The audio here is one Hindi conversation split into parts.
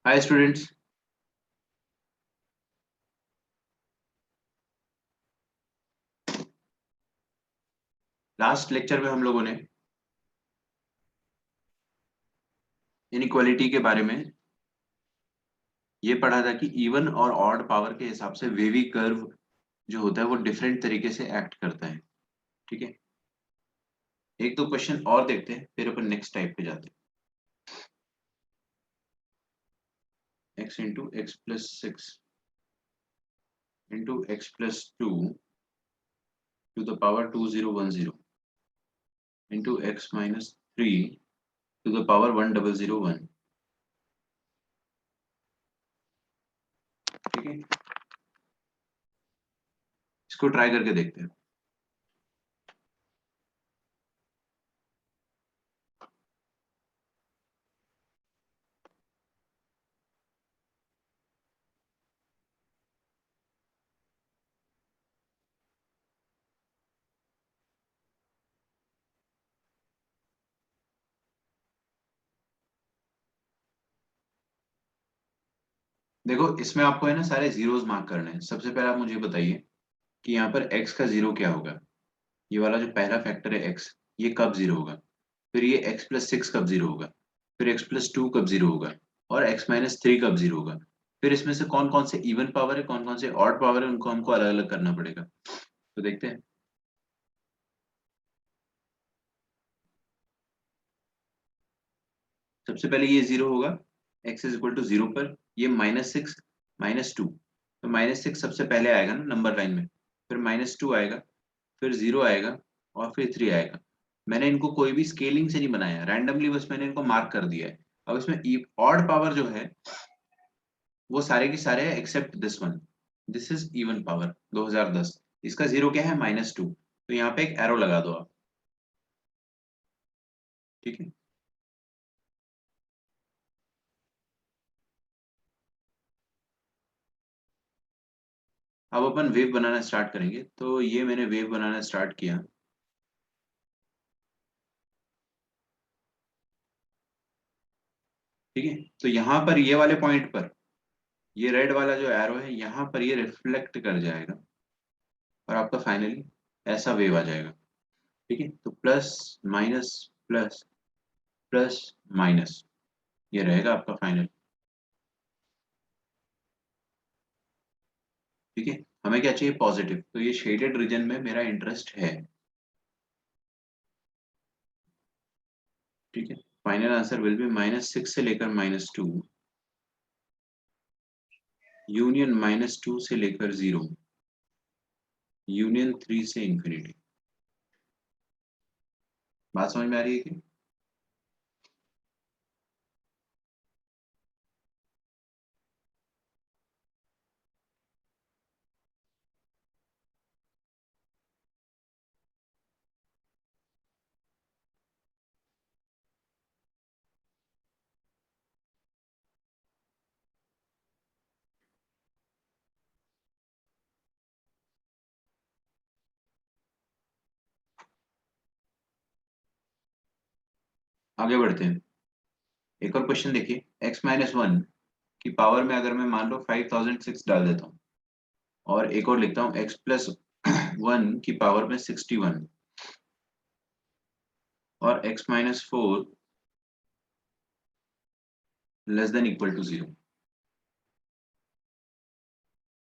Hi students. लास्ट लेक्चर में हम लोगों ने इनइक्वालिटी के बारे में ये पढ़ा था कि इवन और ऑड पावर के हिसाब से वेवी कर्व जो होता है वो डिफरेंट तरीके से एक्ट करता है। ठीक है, एक दो क्वेश्चन और देखते हैं फिर अपन नेक्स्ट टाइप पे जाते हैं। x into x plus six into x plus two to the power 2010 into x minus three to the power 1001। ठीक है, इसको ट्राई करके देखते हैं। देखो, इसमें आपको है ना सारे जीरोस मार्क करने हैं। सबसे पहले आप मुझे बताइए कि यहाँ पर x का जीरो क्या होगा। ये वाला जो पहला फैक्टर है x, ये कब जीरो होगा। फिर ये x प्लस सिक्स कब जीरो होगा। फिर x प्लस टू कब जीरो होगा। और x माइनस थ्री कब जीरो होगा। फिर इसमें से कौन कौन से इवन पावर है, कौन कौन से ऑड पावर है, उनको हमको अलग अलग करना पड़ेगा। तो देखते हैं। सबसे पहले ये जीरो होगा x is equal to zero पर। ये माइनस सिक्स माइनस टू, तो माइनस सिक्स सबसे पहले आएगा ना नंबर लाइन में। फिर माइनस टू आएगा, फिर जीरो आएगा, और फिर थ्री आएगा। मैंने इनको कोई भी स्केलिंग से नहीं बनाया, रैंडमली बस मैंने इनको मार्क कर दिया है। अब इसमें ऑड पावर जो है वो सारे के सारे हैं except this one. This is even power 2010। इसका जीरो क्या है, माइनस टू, तो यहाँ पे एक एरो लगा दो आप। ठीक है, अब अपन वेव बनाना स्टार्ट करेंगे। तो ये मैंने वेव बनाना स्टार्ट किया। ठीक है, तो यहाँ पर ये वाले पॉइंट पर ये रेड वाला जो एरो है यहाँ पर ये रिफ्लेक्ट कर जाएगा, और आपका फाइनली ऐसा वेव आ जाएगा। ठीक है, तो plus minus plus plus minus, ये रहेगा आपका फाइनल। ठीक है, हमें क्या चाहिए, पॉजिटिव। तो ये शेडेड रीजन में मेरा इंटरेस्ट है। ठीक है, final answer will B minus six से लेकर minus two, union minus two से लेकर जीरो, यूनियन थ्री से इंफिनिटी। बात समझ में आ रही है कि। आगे बढ़ते हैं। एक और क्वेश्चन देखिए, x माइनस वन की पावर में अगर मैं मान लो 5006 डाल देता हूँ, और एक और लिखता हूँ x प्लस वन की पावर में 61, और x minus four less than equal to zero.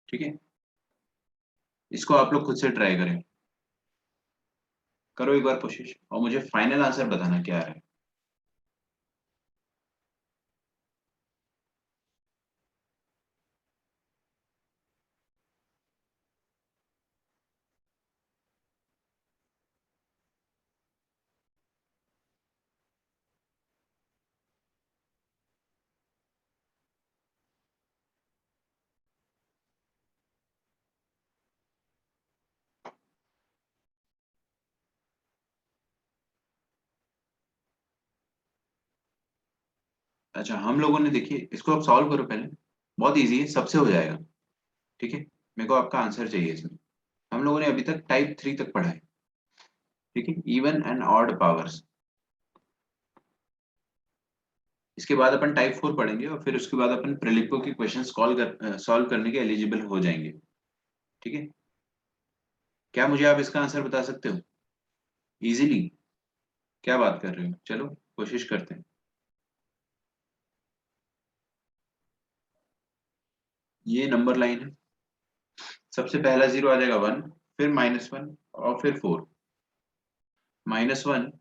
ठीक है, इसको आप लोग खुद से ट्राई करें। करो एक बार कोशिश, और मुझे फाइनल आंसर बताना क्या आ रहा है। अच्छा, हम लोगों ने देखिए इसको अब सॉल्व करो पहले। बहुत इजी है, सबसे हो जाएगा। ठीक है, मेरे को आपका आंसर चाहिए इसमें। हम लोगों ने अभी तक टाइप थ्री तक पढ़ा है। ठीक है, इवन एंड ऑड पावर्स। इसके बाद अपन टाइप 4 पढ़ेंगे और फिर उसके बाद अपन प्रीलिको के क्वेश्चंस सॉल्व करने के एलिजिबल हो जाएंगे। ठीक है, क्या मुझे आप इसका आंसर बता सकते हो इजीली? क्या बात कर रहे हो, चलो कोशिश करते हैं। ये नंबर लाइन है, सबसे पहला जीरो आ जाएगा 1, फिर -1 और फिर 4। -1,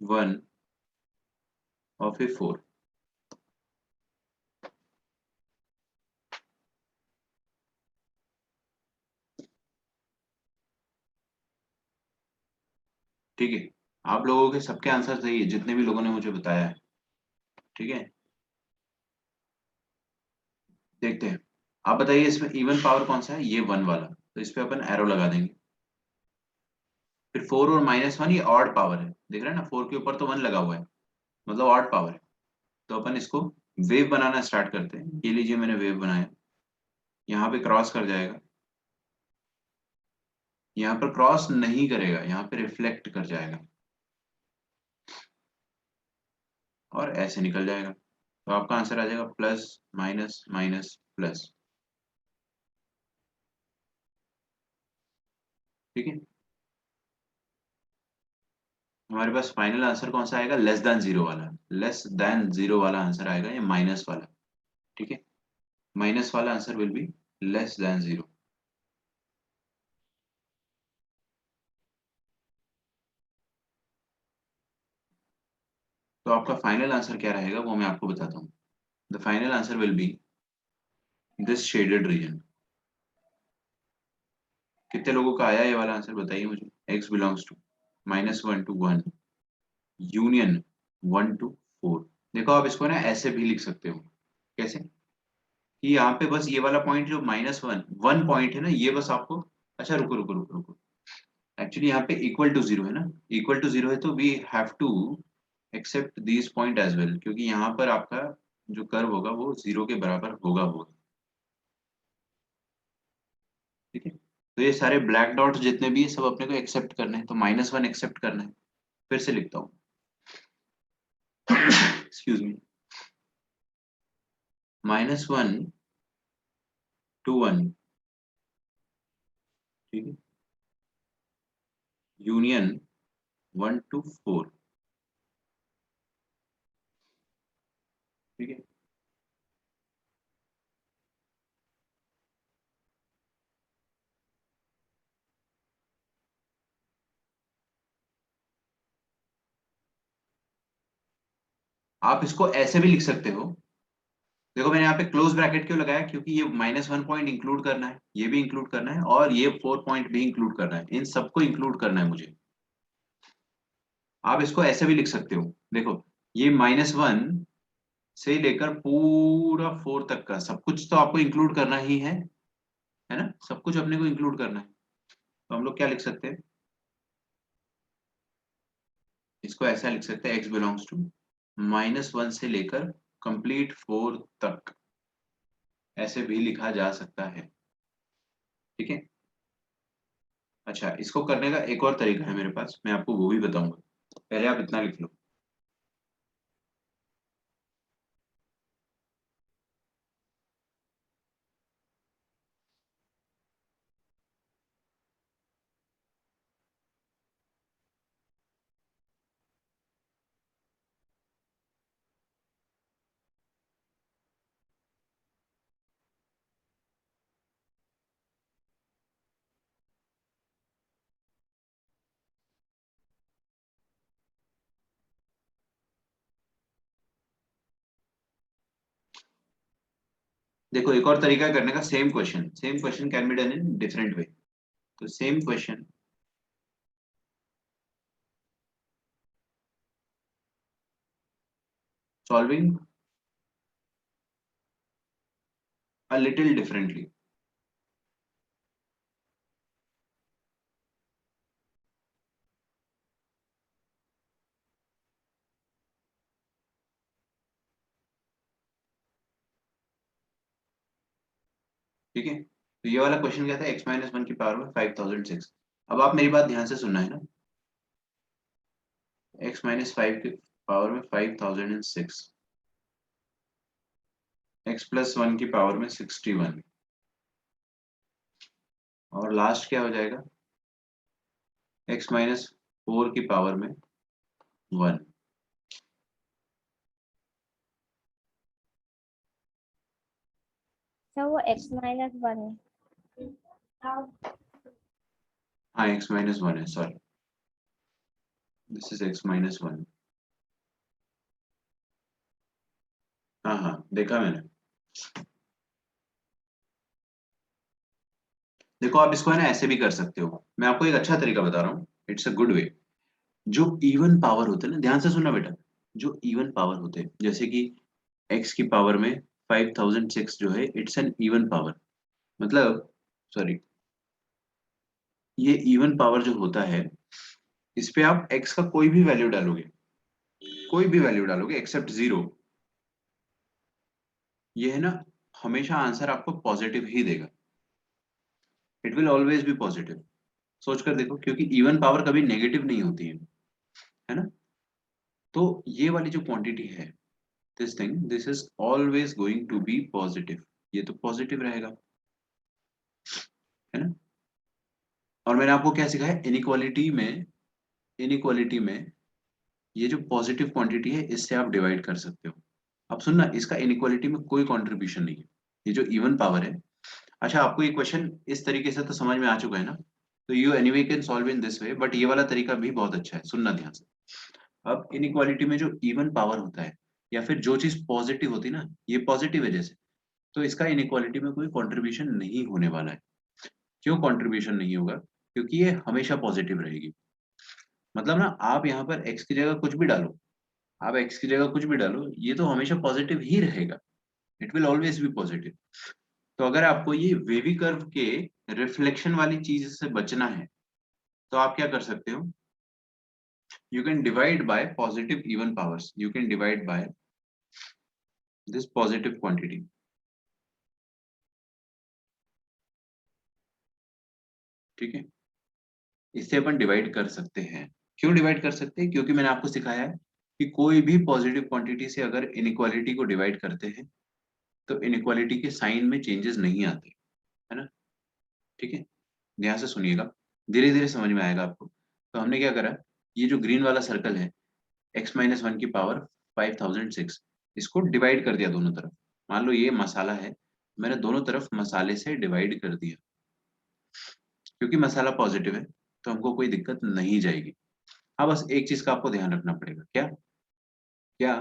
1 और फिर 4। ठीक है, आप लोगों के सबके आंसर सही है जितने भी लोगों ने मुझे बताया है। ठीक है, देखते हैं। आप बताइए इसमें इवन पावर कौन सा है? ये 1 वाला, तो इस पे अपन एरो लगा देंगे। फिर 4 और -1 ये ऑड पावर है, देख रहे हैं ना, 4 के ऊपर तो 1 लगा हुआ है, मतलब ऑड पावर है। तो अपन इसको वेव बनाना स्टार्ट करते हैं। ये लीजिए मैंने वेव बनाया, यहाँ पे क्रॉस कर जाएगा, यहाँ पर क्रॉस नहीं करेगा, यहाँ पे रिफ्लेक्ट कर जाएगा और ऐसे निकल जाएगा। तो आपका आंसर आ जाएगा प्लस माइनस माइनस प्लस। ठीक है, हमारे पास फाइनल आंसर कौन सा आएगा? लेस देन जीरो वाला। लेस देन जीरो वाला आंसर आएगा, ये माइनस वाला। ठीक है, माइनस वाला answer will be less than zero. तो आपका फाइनल आंसर क्या रहेगा वो मैं आपको बताता हूँ। The final answer will B this shaded region. कितने लोगों का आया ये वाला आंसर बताइए मुझे। x belongs to -1 to 1 union 1 to 4। देखो आप इसको ना ऐसे भी लिख सकते हो। कैसे? कि यहाँ पे बस ये वाला पॉइंट जो -1 1 पॉइंट है ना, ये बस आपको, अच्छा रुको रुको रुको रुको, एक्चुअली यहाँ पे इक्वल टू जीरो है ना, इक्वल टू जीरो है तो we have to except this point as well, क्योंकि यहाँ पर आपका जो कर्व होगा वो जीरो के बराबर होगा। ठीक है, तो ये सारे ब्लैक डॉट्स जितने भी है सब अपने को एक्सेप्ट करने हैं, तो -1 एक्सेप्ट करना है। फिर से लिखता हूँ, एक्सक्यूज मी, -1 to 1। ठीक है, यूनियन 1 to 4। ठीक है, आप इसको ऐसे भी लिख सकते हो। देखो मैंने यहाँ पे क्लोज ब्रैकेट क्यों लगाया, क्योंकि ये -1 पॉइंट इंक्लूड करना है, ये भी इंक्लूड करना है और ये 4 पॉइंट भी इंक्लूड करना है, इन सबको इंक्लूड करना है मुझे। आप इसको ऐसे भी लिख सकते हो। देखो, ये -1 से लेकर पूरा 4 तक का सब कुछ तो आपको इंक्लूड करना ही है ना, सब कुछ अपने को इंक्लूड करना है। तो हम लोग क्या लिख सकते हैं, इसको ऐसा लिख सकते हैं, x बिलोंग्स टू -1 से लेकर कंप्लीट 4 तक, ऐसे भी लिखा जा सकता है। ठीक है, अच्छा इसको करने का एक और तरीका है मेरे पास, मैं आपको वो भी बताऊंगा, पहले आप इतना लिख लो। देखो एक और तरीका करने का, same question can be done in different way. तो same question, solving a little differently. ठीक है, तो ये वाला क्वेश्चन क्या था, x-1 की पावर में 5006। अब आप मेरी बात ध्यान से सुनना है ना, x-5 के पावर में 5006, x प्लस 1 की पावर में 61, और लास्ट क्या हो जाएगा, x माइनस 4 की पावर में 1। सर वो x-1 है। हाँ x माइनस 1 है, sorry, this is x minus 1। हाँ हाँ देखा मैंने। देखो आप इसको है ना ऐसे भी कर सकते हो, मैं आपको एक अच्छा तरीका बता रहा हूँ, इट्स अ गुड वे। जो इवन पावर होते हैं ना, ध्यान से सुनना बेटा, जो इवन पावर होते हैं जैसे कि x की पावर में 5006 जो है, इट्स एन इवन पावर, मतलब सॉरी, ये इवन पावर जो होता है, इस पे आप x का कोई भी वैल्यू डालोगे, कोई भी वैल्यू डालोगे एक्सेप्ट 0, ये है ना हमेशा आंसर आपको पॉजिटिव ही देगा, it will always be positive. सोच कर देखो, क्योंकि इवन पावर कभी नेगेटिव नहीं होती है ना। तो ये वाली जो क्वांटिटी है, this thing, this is always going to be positive, ये तो पॉजिटिव रहेगा, है ना। और मैंने आपको क्या सिखाया, इनइक्वालिटी में, इनइक्वालिटी में ये जो पॉजिटिव क्वांटिटी है इससे आप डिवाइड कर सकते हो। अब सुनना, इसका इनइक्वालिटी में कोई कंट्रीब्यूशन नहीं है, ये जो इवन पावर है। अच्छा, आपको ये क्वेश्चन इस तरीके से तो समझ में आ चुका है ना, तो you anyway can solve in this way, but ये वाला तरीका भी बहुत अच्छा है, सुनना ध्यान से। अब इनइक्वालिटी में जो इवन पावर होता है, या फिर जो चीज पॉजिटिव होती है ना, ये पॉजिटिव है जैसे, तो इसका इनइक्वालिटी में कोई कंट्रीब्यूशन नहीं होने वाला है। क्यों कंट्रीब्यूशन नहीं होगा, क्योंकि ये हमेशा पॉजिटिव रहेगी। मतलब ना, आप यहाँ पर x की जगह कुछ भी डालो, आप x की जगह कुछ भी डालो, ये तो हमेशा पॉजिटिव ही रहेगा, it will always be positive. तो अगर आपको ये वेवी कर्व के रिफ्लेक्शन वाली चीज से बचना है, तो आप क्या कर सकते हो, you can divide by positive even powers, you can divide by this positive quantity, ठीक है। इससे अपन डिवाइड कर सकते हैं। क्यों डिवाइड कर सकते हैं, क्योंकि मैंने आपको सिखाया है कि कोई भी पॉजिटिव क्वांटिटी से अगर इनइक्वालिटी को डिवाइड करते हैं, तो इनइक्वालिटी के साइन में चेंजेस नहीं आते, है ना। ठीक है, ध्यान से सुनिएगा, धीरे धीरे समझ में आएगा आपको। तो हमने क्या करा, ये जो ग्रीन वाला सर्कल है, x माइनस 1 की पावर 5006, इसको डिवाइड कर दिया दोनों तरफ। मान लो ये मसाला है, मैंने दोनों तरफ मसाले से डिवाइड कर दिया, क्योंकि मसाला पॉजिटिव है तो हमको कोई दिक्कत नहीं जाएगी। हाँ, बस एक चीज का आपको ध्यान रखना पड़ेगा, क्या क्या,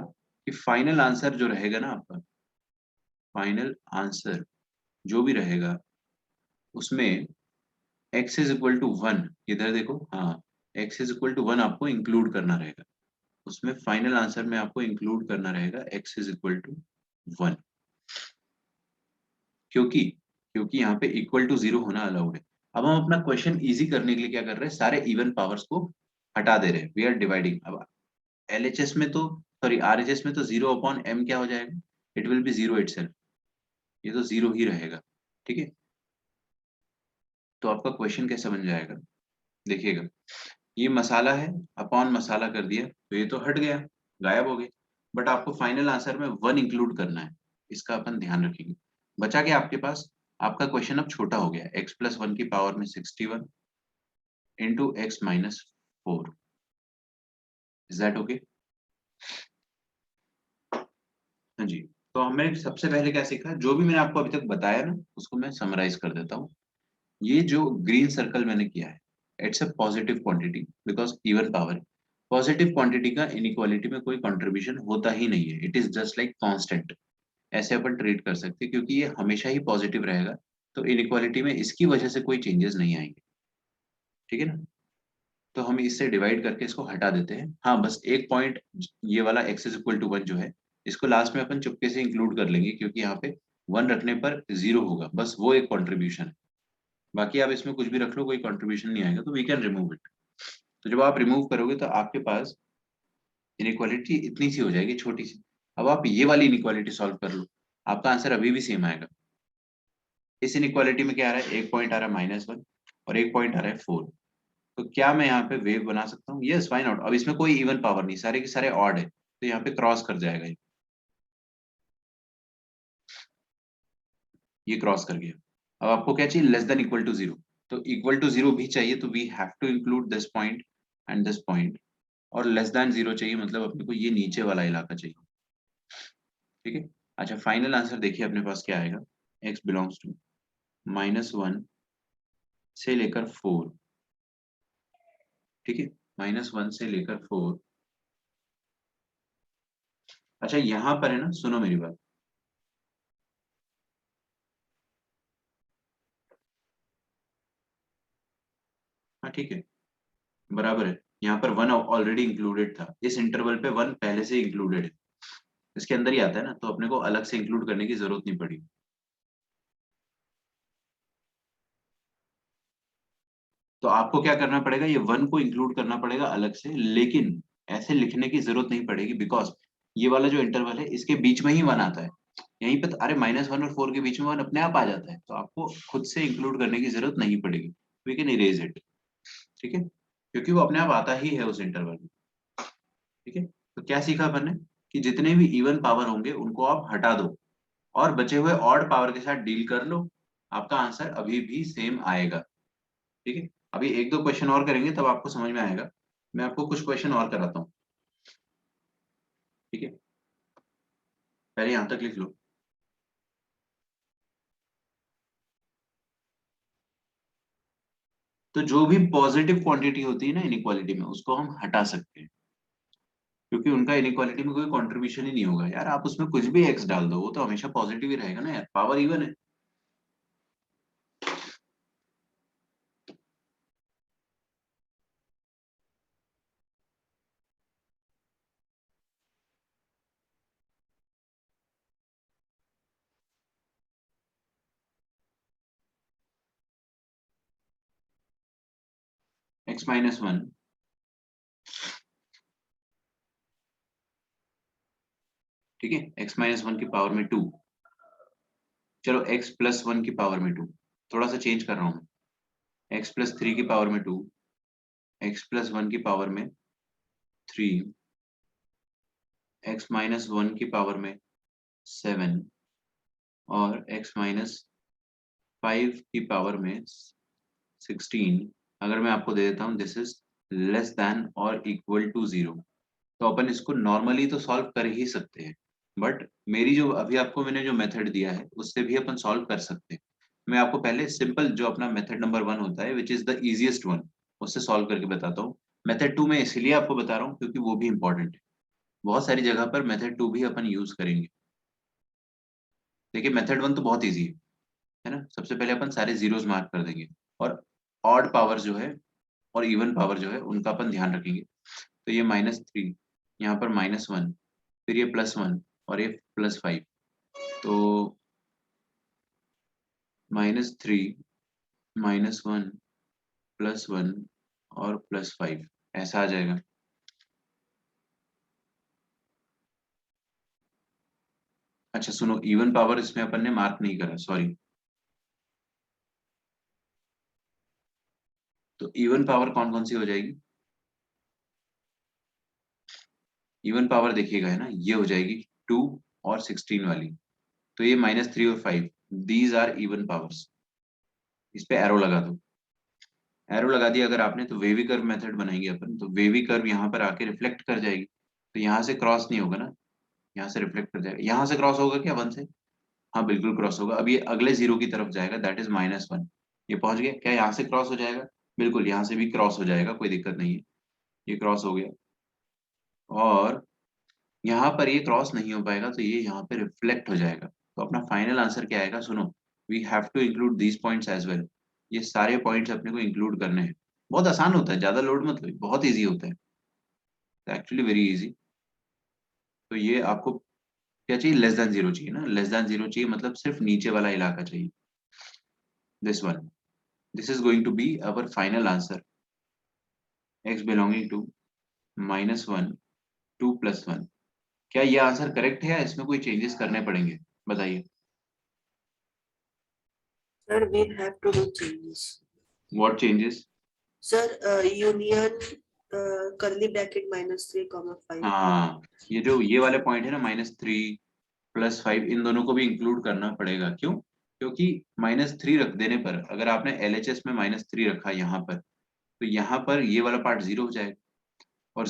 कि फाइनल आंसर जो रहेगा ना आपका, फाइनल आंसर जो भी रहेगा, उसमें x इज इक्वल टू 1, इधर देखो, हाँ, x इज इक्वल टू 1 आपको इंक्लूड करना रहेगा, उसमें फाइनल आंसर में आपको इंक्लूड करना रहेगा x इज इक्वल टू 1। क्योंकि क्योंकि यहाँ पे इक्वल टू 0 होना अलाउड है। अब हम अपना क्वेश्चन इजी करने के लिए क्या कर रहे हैं, सारे इवन पावर्स को हटा दे रहे हैं, वी आर डिवाइडिंग। अब एलएचएस में तो, सॉरी आरएचएस में तो 0/m क्या हो जाएगा, इट विल बी 0 इटसेल्फ, ये तो 0 ही रहेगा, ठीक है। तो आपका क्वेश्चन कैसे बन जाएगा, देखिएगा, ये मसाला है, अपॉन मसाला कर दिया तो ये तो हट गया, गायब हो गए, बट आपको फाइनल आंसर में 1 इंक्लूड करना है, इसका अपन ध्यान रखेंगे। बचा के आपके पास, आपका क्वेश्चन अब छोटा हो गया, x प्लस 1 की पावर में 61 into x minus 4, is that okay. हाँ जी। तो हमने सबसे पहले क्या सीखा, जो भी मैंने आपको अभी तक बताया ना, उसको मैं समराइज कर देता हूँ। ये जो ग्रीन सर्कल मैंने किया है, it's a positive quantity, because even power, positive quantity का इनइक्वालिटी में कोई कंट्रीब्यूशन होता ही नहीं है, it is just like constant, ऐसे अपन ट्रीट कर सकते हैं, क्योंकि ये हमेशा ही पॉजिटिव रहेगा, तो इनइक्वालिटी में इसकी वजह से कोई चेंजेस नहीं आएंगे, ठीक है ना। तो हम इससे डिवाइड करके इसको हटा देते हैं। हाँ, बस एक पॉइंट, ये वाला x इज इक्वल टू 1 जो है, इसको लास्ट में अपन चुपके से इंक्लूड कर लेंगे, क्योंकि यहाँ पे 1 रखने पर 0 होगा, बस वो एक कॉन्ट्रीब्यूशन है। बाकी आप इसमें कुछ भी रख लो, कोई कंट्रीब्यूशन नहीं आएगा, तो वी कैन रिमूव इट। तो जब आप रिमूव करोगे तो आपके पास इनइक्वालिटी इतनी सी हो जाएगी, छोटी सी। अब आप ये वाली इनइक्वालिटी सॉल्व कर लो, आपका आंसर अभी भी सेम आएगा। इस इनइक्वालिटी में क्या आ रहा है, एक पॉइंट आ रहा है -1 और एक पॉइंट आ रहा है 4, तो क्या मैं यहाँ पे वेव बना सकता हूँ? Yes, why not. अब इसमें कोई इवन पावर नहीं, सारे के सारे ऑड है, तो यहाँ पे क्रॉस कर जाएगा ये क्रॉस कर गया। अब आपको क्या चाहिए? Less than equal to zero. तो इक्वल टू जीरो भी चाहिए, तो we have to include this point and this point. और लेस देन जीरो चाहिए, मतलब अपने को ये नीचे वाला इलाका चाहिए। ठीक है। अच्छा, फाइनल आंसर देखिए अपने पास क्या आएगा। x बिलोंग्स टू -1 से लेकर 4। ठीक है, -1 से लेकर 4। अच्छा, यहां पर है ना, सुनो मेरी बात। हाँ ठीक है, बराबर है। यहाँ पर 1 ऑलरेडी इंक्लूडेड था, इस इंटरवल पे 1 पहले से इंक्लूडेड है, इसके अंदर ही आता है ना, तो अपने को अलग से इंक्लूड करने की जरूरत नहीं पड़ी। तो आपको क्या करना पड़ेगा, ये 1 को इंक्लूड करना पड़ेगा अलग से, लेकिन ऐसे लिखने की जरूरत नहीं पड़ेगी, बिकॉज ये वाला जो इंटरवल है इसके बीच में ही 1 आता है। यहीं पे तो, अरे -1 और 4 के बीच में 1 अपने आप आ जाता है, तो आपको खुद से इंक्लूड करने की जरूरत नहीं पड़ेगी। We can erase it. ठीक है, क्योंकि वो अपने आप आता ही है उस इंटरवल में। ठीक है, तो क्या सीखा अपन ने, कि जितने भी इवन पावर होंगे उनको आप हटा दो और बचे हुए ऑड पावर के साथ डील कर लो, आपका आंसर अभी भी सेम आएगा। ठीक है, अभी एक दो क्वेश्चन और करेंगे तब आपको समझ में आएगा। मैं आपको कुछ क्वेश्चन और कराता हूँ। ठीक है, पहले यहां तक लिख लो। तो जो भी पॉजिटिव क्वांटिटी होती है ना इनइक्वालिटी में, उसको हम हटा सकते हैं, क्योंकि उनका इनइक्वालिटी में कोई कंट्रीब्यूशन ही नहीं होगा। यार आप उसमें कुछ भी एक्स डाल दो, वो तो हमेशा पॉजिटिव ही रहेगा ना यार, पावर इवन है। x-1। ठीक है, x-1 की पावर में 2। चलो x+1 की पावर में 2, थोड़ा सा चेंज कर रहा हूँ मैं। x+3 की पावर में 2, x+1 की पावर में 3, x-1 की पावर में 7 और x-5 की पावर में 16। अगर मैं आपको दे देता हूँ दिस इज लेस देन और इक्वल टू 0, तो अपन इसको नॉर्मली तो सॉल्व कर ही सकते हैं, बट मेरी जो अभी आपको मैंने जो मेथड दिया है उससे भी अपन सॉल्व कर सकते हैं। मैं आपको पहले सिंपल जो अपना मेथड नंबर 1 होता है, which is the easiest one, उससे सॉल्व करके बताता हूँ। मेथड 2 में इसलिए आपको बता रहा हूँ क्योंकि वो भी इंपॉर्टेंट है, बहुत सारी जगह पर मेथड 2 भी अपन यूज करेंगे। देखिए मेथड 1 तो बहुत ईजी है ना, सबसे पहले अपन सारे जीरोस मार्क कर देंगे, और ऑड पावर जो है और इवन पावर जो है उनका अपन ध्यान रखेंगे। तो ये -3, यहाँ पर -1, फिर ये +1 और ये +5, तो -3, -1, +1 और +5 ऐसा आ जाएगा। अच्छा सुनो, इवन पावर इसमें अपन ने मार्क नहीं करा, सॉरी। तो इवन पावर कौन कौन सी हो जाएगी? इवन पावर देखिएगा है ना, ये हो जाएगी 2 और 16 वाली। तो ये -3 और 5, दीज आर इवन पावर्स। इस पे एरो लगा दो। एरो लगा दिया अगर आपने, तो वेवी कर्व मेथड बनाएंगे अपन, तो वेवी कर्व यहाँ पर आके रिफ्लेक्ट कर जाएगी, तो यहाँ से क्रॉस नहीं होगा ना, यहाँ से रिफ्लेक्ट कर जाएगा। यहाँ से क्रॉस होगा क्या 1 से? हाँ बिल्कुल क्रॉस होगा। अब ये अगले जीरो की तरफ जाएगा, दैट इज -1। ये पहुंच गया क्या? यहाँ से क्रॉस हो जाएगा? बिल्कुल, यहाँ से भी क्रॉस हो जाएगा, कोई दिक्कत नहीं है। ये क्रॉस हो गया, और यहाँ पर ये क्रॉस नहीं हो पाएगा, तो ये यहाँ पे रिफ्लेक्ट हो जाएगा। तो अपना फाइनल आंसर क्या आएगा? सुनो, we have to include these points as well. ये सारे पॉइंट्स अपने को इंक्लूड करने हैं। बहुत आसान होता है, ज्यादा लोड मत लो, बहुत ईजी होता है, एक्चुअली वेरी इजी। तो ये आपको क्या चाहिए? लेस देन जीरो चाहिए ना, लेस देन जीरो चाहिए मतलब सिर्फ नीचे वाला इलाका चाहिए, this one. This is going to be our final answer, x belonging to -1, 2+1। क्या ये आंसर करेक्ट है या इसमें कोई चेंजेस करने पड़ेंगे? बताइए। Sir, we'll have to do changes. What changes? Sir union curly bracket -3, 5। हाँ, ये वाले पॉइंट है ना -3 + 5, इन दोनों को भी इंक्लूड करना पड़ेगा। क्यों? क्योंकि -3 रख देने पर, अगर आपने LHS में -3 रखा यहाँ पर, तो यहाँ पर ये वाला पार्ट 0 हो जाएगा, और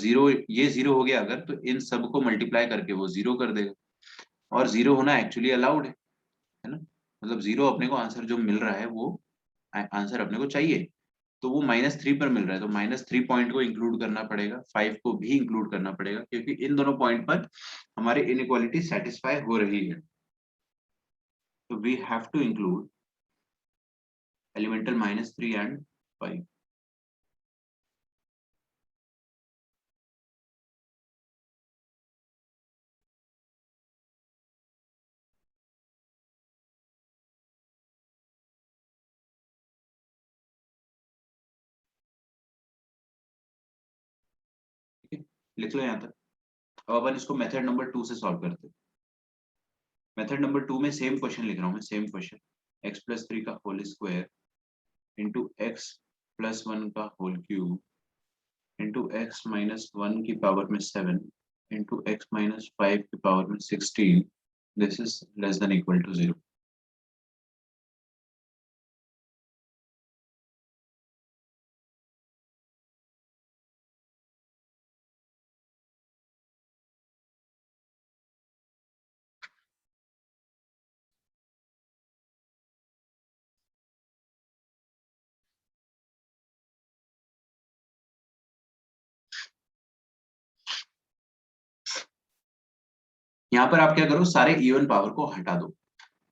ये 0 हो गया अगर, तो इन सब को मल्टीप्लाई करके वो 0 कर देगा, और 0 होना एक्चुअली अलाउड है ना। मतलब 0 अपने को आंसर जो मिल रहा है वो आंसर अपने को चाहिए, तो वो -3 पर मिल रहा है, तो -3 पॉइंट को इंक्लूड करना पड़ेगा, 5 को भी इंक्लूड करना पड़ेगा, क्योंकि इन दोनों पॉइंट पर हमारे इनइक्वालिटी सेटिस्फाई हो रही है। तो we have to include elemental -3 and 5। ठीक है, लिख लो यहाँ तक। अब अपन इसको मेथड नंबर 2 से सॉल्व करते हैं। मेथड नंबर 2 में सेम क्वेश्चन लिख रहा हूँ मैं, सेम क्वेश्चन, x+3 का होल स्क्वायर इंटू x+1 का होल क्यूब इंटू x-1 की पावर में 7 इंटू x-5 की पावर में 16, this is less than equal to 0। यहाँ पर आप क्या करो, सारे इवन पावर को हटा दो,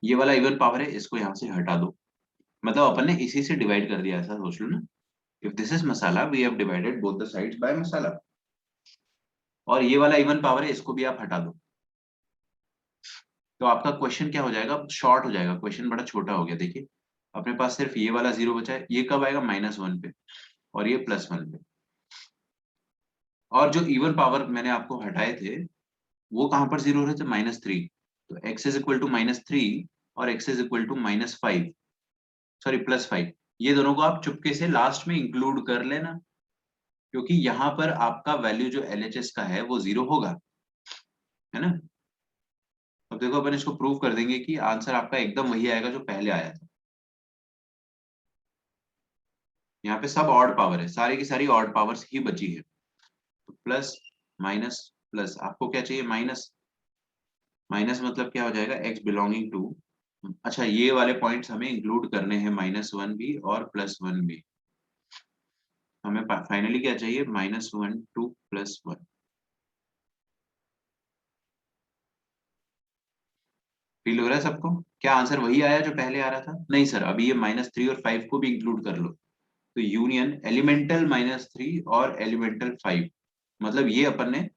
ये वाला इवन पावर है इसको यहाँ से हटा दो, मतलब अपन ने इसी से डिवाइड कर दिया, ऐसा सोच लो ना। If this is masala, we have divided both the sides by masala, और ये वाला इवन पावर है इसको भी आप हटा दो, तो आपका क्वेश्चन क्या हो जाएगा, शॉर्ट हो जाएगा, क्वेश्चन बड़ा छोटा हो गया। देखिए अपने पास सिर्फ ये वाला 0 बचा है, ये कब आएगा, -1 पे, और ये +1 पे, और जो इवन पावर मैंने आपको हटाए थे वो कहां पर 0 हो रहे थे, -3, तो x इज इक्वल टू -3 और x is equal to -5, sorry +5, ये दोनों को आप चुपके से लास्ट में इंक्लूड कर लेना, क्योंकि यहाँ पर आपका वैल्यू जो LHS का है वो 0 होगा, है ना। अब देखो अपन इसको प्रूव कर देंगे कि आंसर आपका एकदम वही आएगा जो पहले आया था। यहाँ पे सब ऑड पावर है, सारी की सारी ऑड पावर्स ही बची है, तो प्लस माइनस प्लस, आपको क्या चाहिए, माइनस, माइनस मतलब क्या हो जाएगा, x बिलोंगिंग टू, अच्छा ये वाले पॉइंट्स हमें इंक्लूड करने हैं, -1 भी और +1 भी। हमें फाइनली क्या चाहिए, -1 टू +1। फील हो रहा है सबको, क्या आंसर वही आया जो पहले आ रहा था? नहीं सर, अभी ये -3 और 5 को भी इंक्लूड कर लो, तो यूनियन एलिमेंटल -3 और एलिमेंटल 5, मतलब ये अपन ने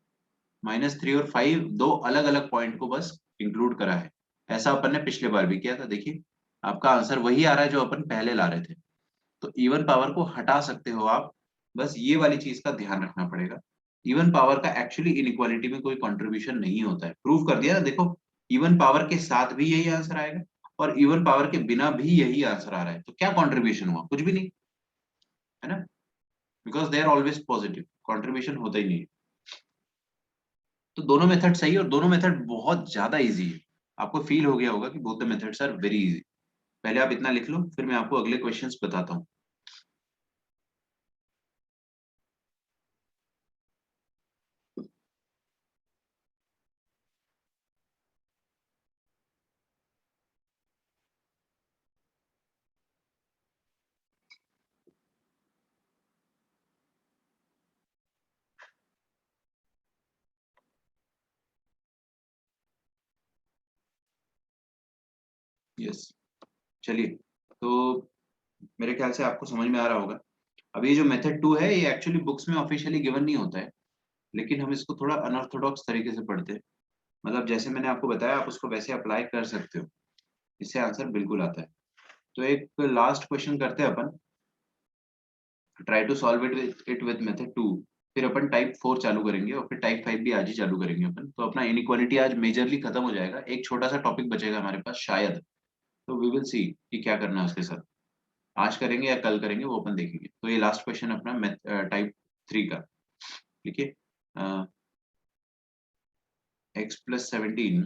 -3 और 5 दो अलग अलग पॉइंट को बस इंक्लूड करा है। ऐसा अपन ने पिछले बार भी किया था। देखिए आपका आंसर वही आ रहा है जो अपन पहले ला रहे थे, तो इवन पावर को हटा सकते हो आप, बस ये वाली चीज का ध्यान रखना पड़ेगा। इवन पावर का एक्चुअली इनइक्वालिटी में कोई कंट्रीब्यूशन नहीं होता है, प्रूव कर दिया ना। देखो इवन पावर के साथ भी यही आंसर आएगा और इवन पावर के बिना भी यही आंसर आ रहा है, तो क्या कंट्रीब्यूशन हुआ, कुछ भी नहीं, है ना, because they are always positive, contribution होता ही नहीं है। तो दोनों मेथड सही है और दोनों मेथड बहुत ज्यादा इजी है, आपको फील हो गया होगा कि both the methods are very easy. पहले आप इतना लिख लो, फिर मैं आपको अगले क्वेश्चंस बताता हूँ। यस, चलिए, तो मेरे ख्याल से आपको समझ में आ रहा होगा। अब ये जो मेथड 2 है ये एक्चुअली बुक्स में ऑफिशियली गिवन नहीं होता है, लेकिन हम इसको थोड़ा अनऑर्थोडॉक्स तरीके से पढ़ते हैं, मतलब जैसे मैंने आपको बताया आप उसको वैसे अप्लाई कर सकते हो, इससे आंसर बिल्कुल आता है। तो एक लास्ट क्वेश्चन करते हैं अपन, try to solve it with method 2, फिर अपन टाइप 4 चालू करेंगे और फिर टाइप 5 भी आज ही चालू करेंगे अपन, तो अपना इनइक्वालिटी आज मेजरली खत्म हो जाएगा, एक छोटा सा टॉपिक बचेगा हमारे पास शायद, तो वी विल सी कि क्या करना है उसके साथ। आज करेंगे या कल करेंगे वो अपन देखेंगे। तो ये लास्ट क्वेश्चन अपना टाइप 3 का, ठीक है। x प्लस 17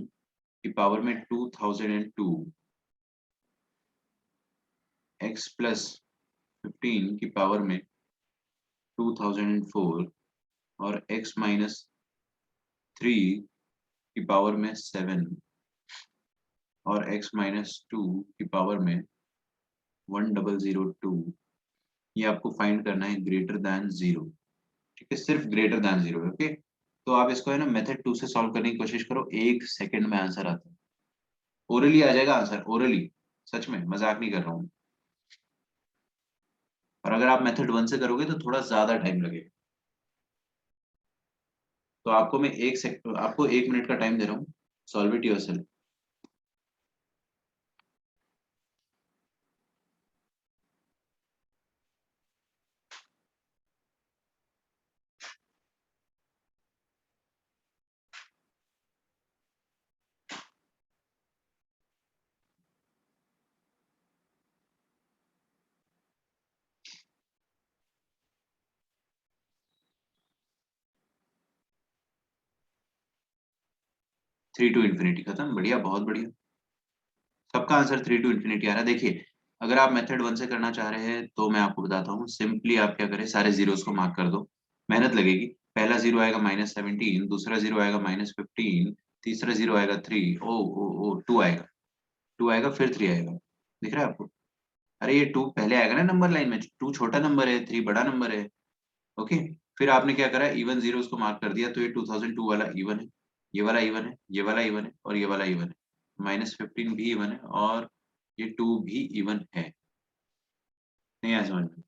की पावर में 2002, x प्लस 15 की पावर में 2004 और x माइनस 3 की पावर में 7 और x माइनस 2 की पावर में 1002, ये आपको फाइंड करना है ग्रेटर दैन 0, ठीक है, सिर्फ ग्रेटर दैन 0, ओके। तो आप इसको है ना मेथड 2 से सॉल्व करने की कोशिश करो, 1 सेकंड में आंसर आता है, ओरली आ जाएगा आंसर, ओरली, सच में मजाक नहीं कर रहा हूँ। और अगर आप मेथड 1 से करोगे तो थोड़ा ज्यादा टाइम लगेगा। तो आपको मैं 1 सेकंड, आपको 1 मिनट का टाइम दे रहा हूँ, solve it yourself. Three to infinity खत्म, बढ़िया, बहुत बढ़िया। सबका आंसर 3 टू इन्फिनिटी आ रहा है। देखिए, अगर आप मेथड 1 से करना चाह रहे हैं तो मैं आपको बताता हूँ, सिंपली आप क्या करें, सारे जीरोस को मार्क कर दो, मेहनत लगेगी। पहला जीरो आएगा -17, दूसरा जीरो आएगा -15, तीसरा जीरो आएगा 3, ओ 2 आएगा, 2 आएगा, फिर 3 आएगा, दिख रहा है आपको? अरे ये 2 पहले आएगा ना नंबर लाइन में, 2 छोटा नंबर है, 3 बड़ा नंबर है, ओके। फिर आपने क्या करा, इवन जीरोस को मार्क कर दिया, तो ये 2002 वाला इवन है, ये वाला इवन है, ये वाला इवन है और ये वाला इवन है, -15 भी इवन है और ये 2 भी इवन है। नहीं आया समझ में?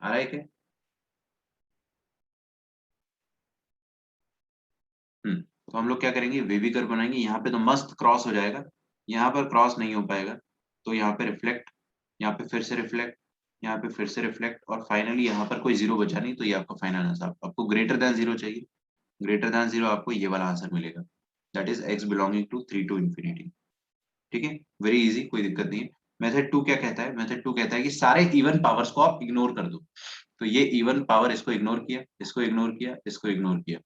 आ रहा है क्या? तो हम लोग क्या करेंगे, वेवी कर्व बनाएंगे, यहाँ पे तो मस्त क्रॉस हो जाएगा, यहाँ पर क्रॉस नहीं हो पाएगा, तो यहाँ पे रिफ्लेक्ट, यहाँ पे फिर से रिफ्लेक्ट, यहाँ पे फिर से रिफ्लेक्ट, और फाइनली यहाँ पर कोई जीरो बचा नहीं, तो ये आपका फाइनल आंसर। आपको ग्रेटर देन जीरो चाहिए, ग्रेटर देन जीरो आपको ये वाला आंसर मिलेगा, that is x belonging to 3 to infinity, ठीक है, वेरी इजी, कोई दिक्कत नहीं है। मेथड 2 क्या कहता है, मेथड 2 कहता है कि सारे इवन पावर्स को आप इग्नोर कर दो। तो ये इवन पावर, इसको इग्नोर किया, इसको इग्नोर किया, इसको इग्नोर किया,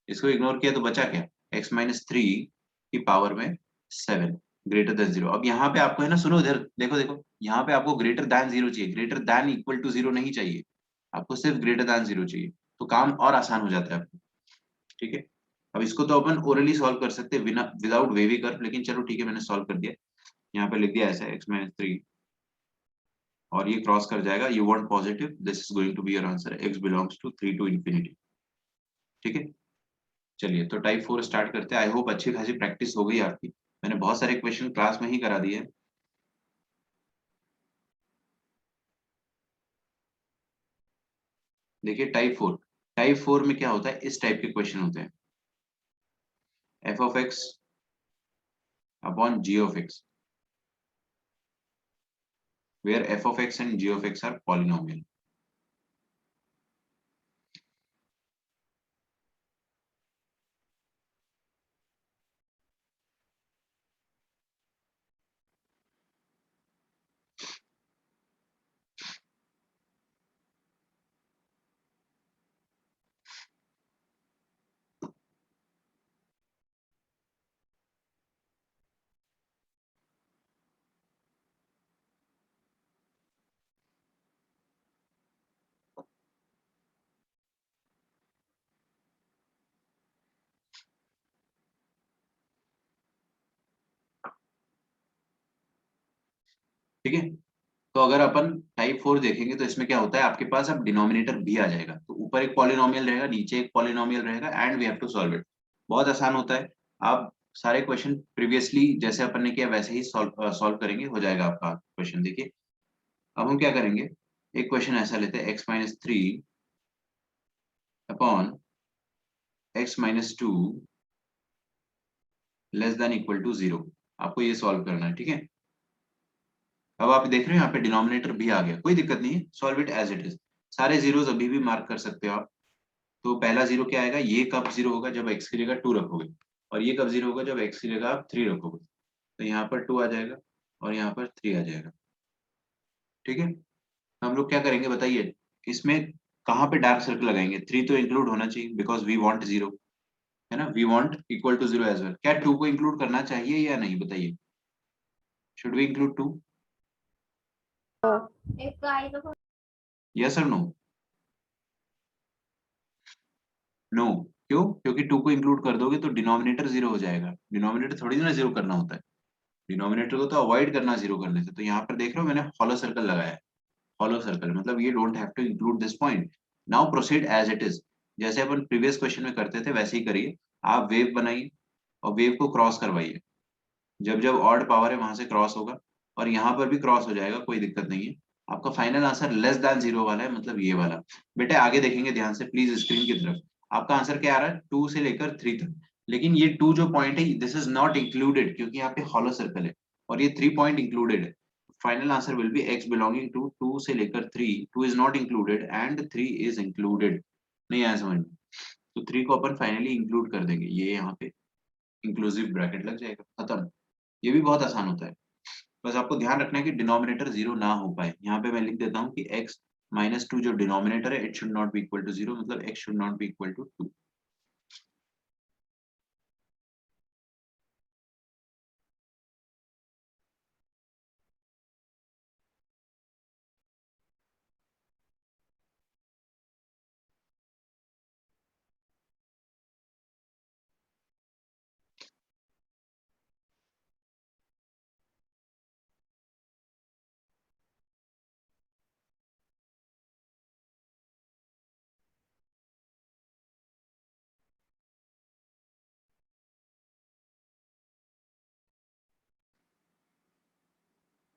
इसको इग्नोर किया, तो बचा क्या, x माइनस 3 की पावर में 7 ग्रेटर देन जीरो। अब यहाँ पे आपको है ना, सुनो इधर देखो देखो, यहाँ पे आपको ग्रेटर देन जीरो चाहिए, greater than equal to zero नहीं चाहिए, आपको सिर्फ ग्रेटर देन जीरो चाहिए, तो काम और आसान हो जाता है आपको, ठीक है। अब इसको तो अपन ओरली सॉल्व कर सकते हैं बिना, विदाउट वेवी कर्व, लेकिन चलो ठीक है, मैंने सॉल्व कर दिया। यहाँ पे लिख दिया ऐसा x माइनस 3, और ये क्रॉस कर जाएगा, you want positive, this is going to be your answer, x belongs to 3 to infinity, ठीक है। चलिए, तो टाइप 4 स्टार्ट करते हैं। आई होप अच्छी खासी प्रैक्टिस हो गई आपकी, मैंने बहुत सारे क्वेश्चन क्लास में ही करा दिए हैं। देखिए टाइप 4 में क्या होता है, इस टाइप के क्वेश्चन होते हैं, f of x upon g of x, where f of x and g of x are polynomial. ठीक है, तो अगर अपन टाइप 4 देखेंगे तो इसमें क्या होता है, आपके पास अब डिनोमिनेटर भी आ जाएगा, तो ऊपर एक पॉलिनोमियल रहेगा, नीचे एक पॉलिनोमियल रहेगा, and we have to solve it. बहुत आसान होता है, आप सारे क्वेश्चन प्रीवियसली जैसे अपन ने किया वैसे ही सॉल्व करेंगे, हो जाएगा आपका क्वेश्चन। देखिए, अब हम क्या करेंगे, एक क्वेश्चन ऐसा लेते हैं, x minus 3 upon x minus 2 less than equal to 0, आपको ये सॉल्व करना है, ठीक है। अब आप देख रहे हो यहाँ पे डिनोमिनेटर भी आ गया, कोई दिक्कत नहीं है, solve it as it is, सारे जीरोस अभी भी मार्क कर सकते हो आप। तो पहला जीरो क्या आएगा, ये कब जीरो होगा, जब x की जगह 2 रखोगे, और ये कब जीरो होगा, जब x की जगह आप 3 रखोगे, तो यहाँ पर 2 आ जाएगा और यहाँ पर 3 आ जाएगा, ठीक है, हम लोग क्या करेंगे बताइए, इसमें कहाँ पे डार्क सर्कल लगाएंगे? 3 तो इंक्लूड होना चाहिए बिकॉज वी वांट 0, है ना, we want equal to 0 as well. क्या 2 को इंक्लूड करना चाहिए या नहीं बताइए? Should we include 2? यस और नो? नो, क्यों? क्योंकि 2 को इंक्लूड कर दोगे तो डिनोमिनेटर 0 हो जाएगा। डिनोमिनेटर थोड़ी ना 0 करना होता है, डिनोमिनेटर को तो अवॉइड करना 0 करने से। तो यहाँ पर देख रहे हो मैंने हॉलो सर्कल लगाया है, हॉलो सर्कल मतलब ये don't have to include this point. Now proceed as it is, जैसे अपन प्रीवियस क्वेश्चन में करते थे वैसे ही करिए। आप वेव बनाइए और वेव को क्रॉस करवाइए, जब जब ऑड पावर है वहां से क्रॉस होगा, और यहाँ पर भी क्रॉस हो जाएगा, कोई दिक्कत नहीं है। आपका फाइनल आंसर लेस देन 0 वाला है, मतलब ये वाला। बेटे आगे देखेंगे ध्यान से प्लीज स्क्रीन की तरफ। आपका आंसर क्या आ रहा है? 2 से लेकर 3 तक। लेकिन ये 2 जो पॉइंट है दिस इज नॉट इंक्लूडेड, क्योंकि यहाँ पे हॉलो सर्कल है, और ये 3 पॉइंट इंक्लूडेड है। Final answer will be x belonging to 2 से लेकर 3। 2 is not included and 3 is included. नहीं आया समझ में? तो 3 को अपन फाइनली इंक्लूड कर देंगे, ये यहाँ पे इंक्लूसिव ब्रैकेट लग जाएगा, खत्म। ये भी बहुत आसान होता है, बस आपको ध्यान रखना है कि डिनोमिनेटर 0 ना हो पाए। यहाँ पे मैं लिख देता हूँ कि x माइनस 2 जो डिनोमिनेटर है it should not be equal to 0, मतलब x should not be equal to 2।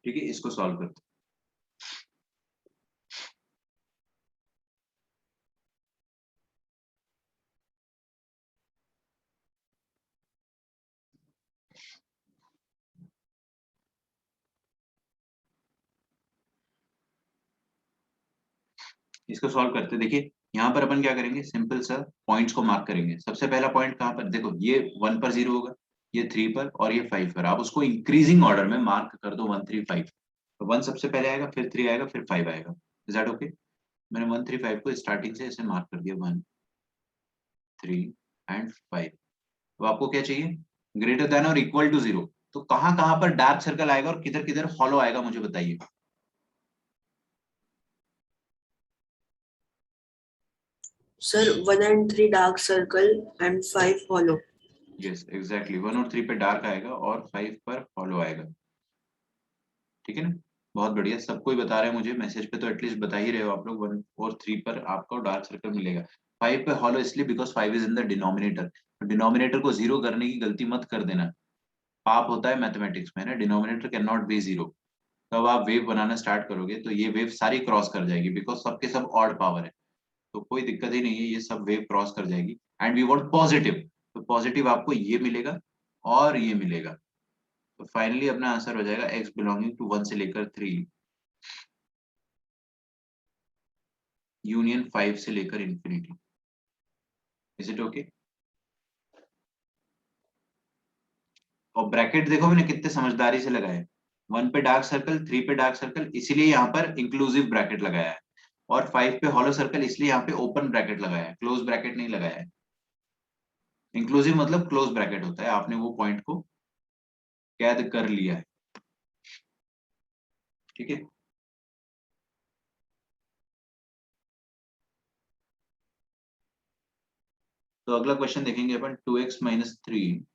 ठीक है, इसको सॉल्व करते हैं। इसको सॉल्व करते हैं। देखिए यहाँ पर अपन क्या करेंगे, सिंपल सा पॉइंट्स को मार्क करेंगे। सबसे पहला पॉइंट कहाँ पर? देखो ये 1 पर 0 होगा, ये 3 पर, और ये 5 पर। आप उसको इंक्रीजिंग ऑर्डर में मार्क कर दो, 1 3 5। तो 1 सबसे पहले आएगा, फिर 3 आएगा, फिर 5 आएगा। Is that okay? मैंने 1 3 5 को स्टार्टिंग से ऐसे मार्क कर दिया, 1 3 एंड 5। तो आपको क्या चाहिए? ग्रेटर देन और इक्वल टू 0। तो कहां कहां पर डार्क सर्कल आएगा और किधर किधर फॉलो आएगा, मुझे बताइए। Sir, 1 and 3 dark circle and 5 hollow. Yes exactly, 1 और 3 पे डार्क आएगा और 5 पर फॉलो आएगा। ठीक है ना, बहुत बढ़िया। सबको ही बता रहे हैं मुझे मैसेज पे, तो एटलीस्ट बता ही रहे हो आप लोग। 1 और 3 पर आपको डार्क सर्कल मिलेगा। 5 पे हॉलो इसलिए because 5 is in the denominator. Denominator को 0 करने की गलती मत कर देना, पाप होता है मैथमेटिक्स में ना। Denominator can not be 0। तब आप वेव बनाना स्टार्ट करोगे तो ये वेव सारी क्रॉस कर जाएगी, बिकॉज सबके सब ऑड पावर है। तो कोई दिक्कत ही नहीं है, ये सब वेव क्रॉस कर जाएगी। एंड वी वांट पॉजिटिव, तो पॉजिटिव आपको ये मिलेगा और ये मिलेगा। तो फाइनली अपना आंसर हो जाएगा x बिलोंगिंग टू 1 से लेकर 3 यूनियन 5 से लेकर इंफिनिटी। Is it okay? और ब्रैकेट देखो मैंने कितने समझदारी से लगाया है। 1 पे डार्क सर्कल, 3 पे डार्क सर्कल, इसीलिए यहाँ पर इंक्लूसिव ब्रैकेट लगाया है। और 5 पे हॉलो सर्कल, इसलिए यहाँ पे ओपन ब्रैकेट लगाया है, क्लोज ब्रैकेट नहीं लगाया है। इंक्लूसिव मतलब क्लोज ब्रैकेट होता है, आपने वो पॉइंट को कैद कर लिया है। ठीक है, तो अगला क्वेश्चन देखेंगे अपन, 2x minus 3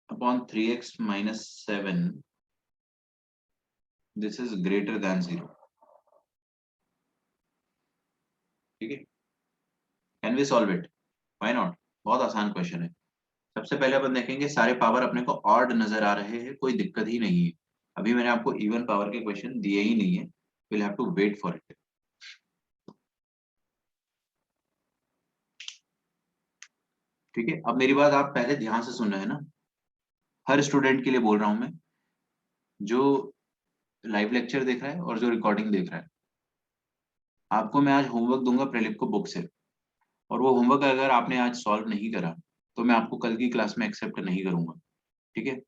upon 3x minus 7, this is greater than 0। ठीक है, can we solve it? Why not? बहुत आसान क्वेश्चन है। सबसे पहले अपन देखेंगे सारे पावर अपने को ऑड नजर आ रहे हैं, कोई दिक्कत ही नहीं है। अभी मैंने आपको इवन पावर के क्वेश्चन दिए ही नहीं है, will have to wait for it. ठीक है, अब मेरी बात आप पहले ध्यान से सुन रहे हैं ना, हर स्टूडेंट के लिए बोल रहा हूं मैं, जो लाइव लेक्चर देख रहा है और जो रिकॉर्डिंग देख रहा है। आपको मैं आज होमवर्क दूंगा प्रेलिप को बुक से, और वो होमवर्क अगर आपने आज सॉल्व नहीं करा तो मैं आपको कल की क्लास में एक्सेप्ट नहीं करूंगा, ठीक है।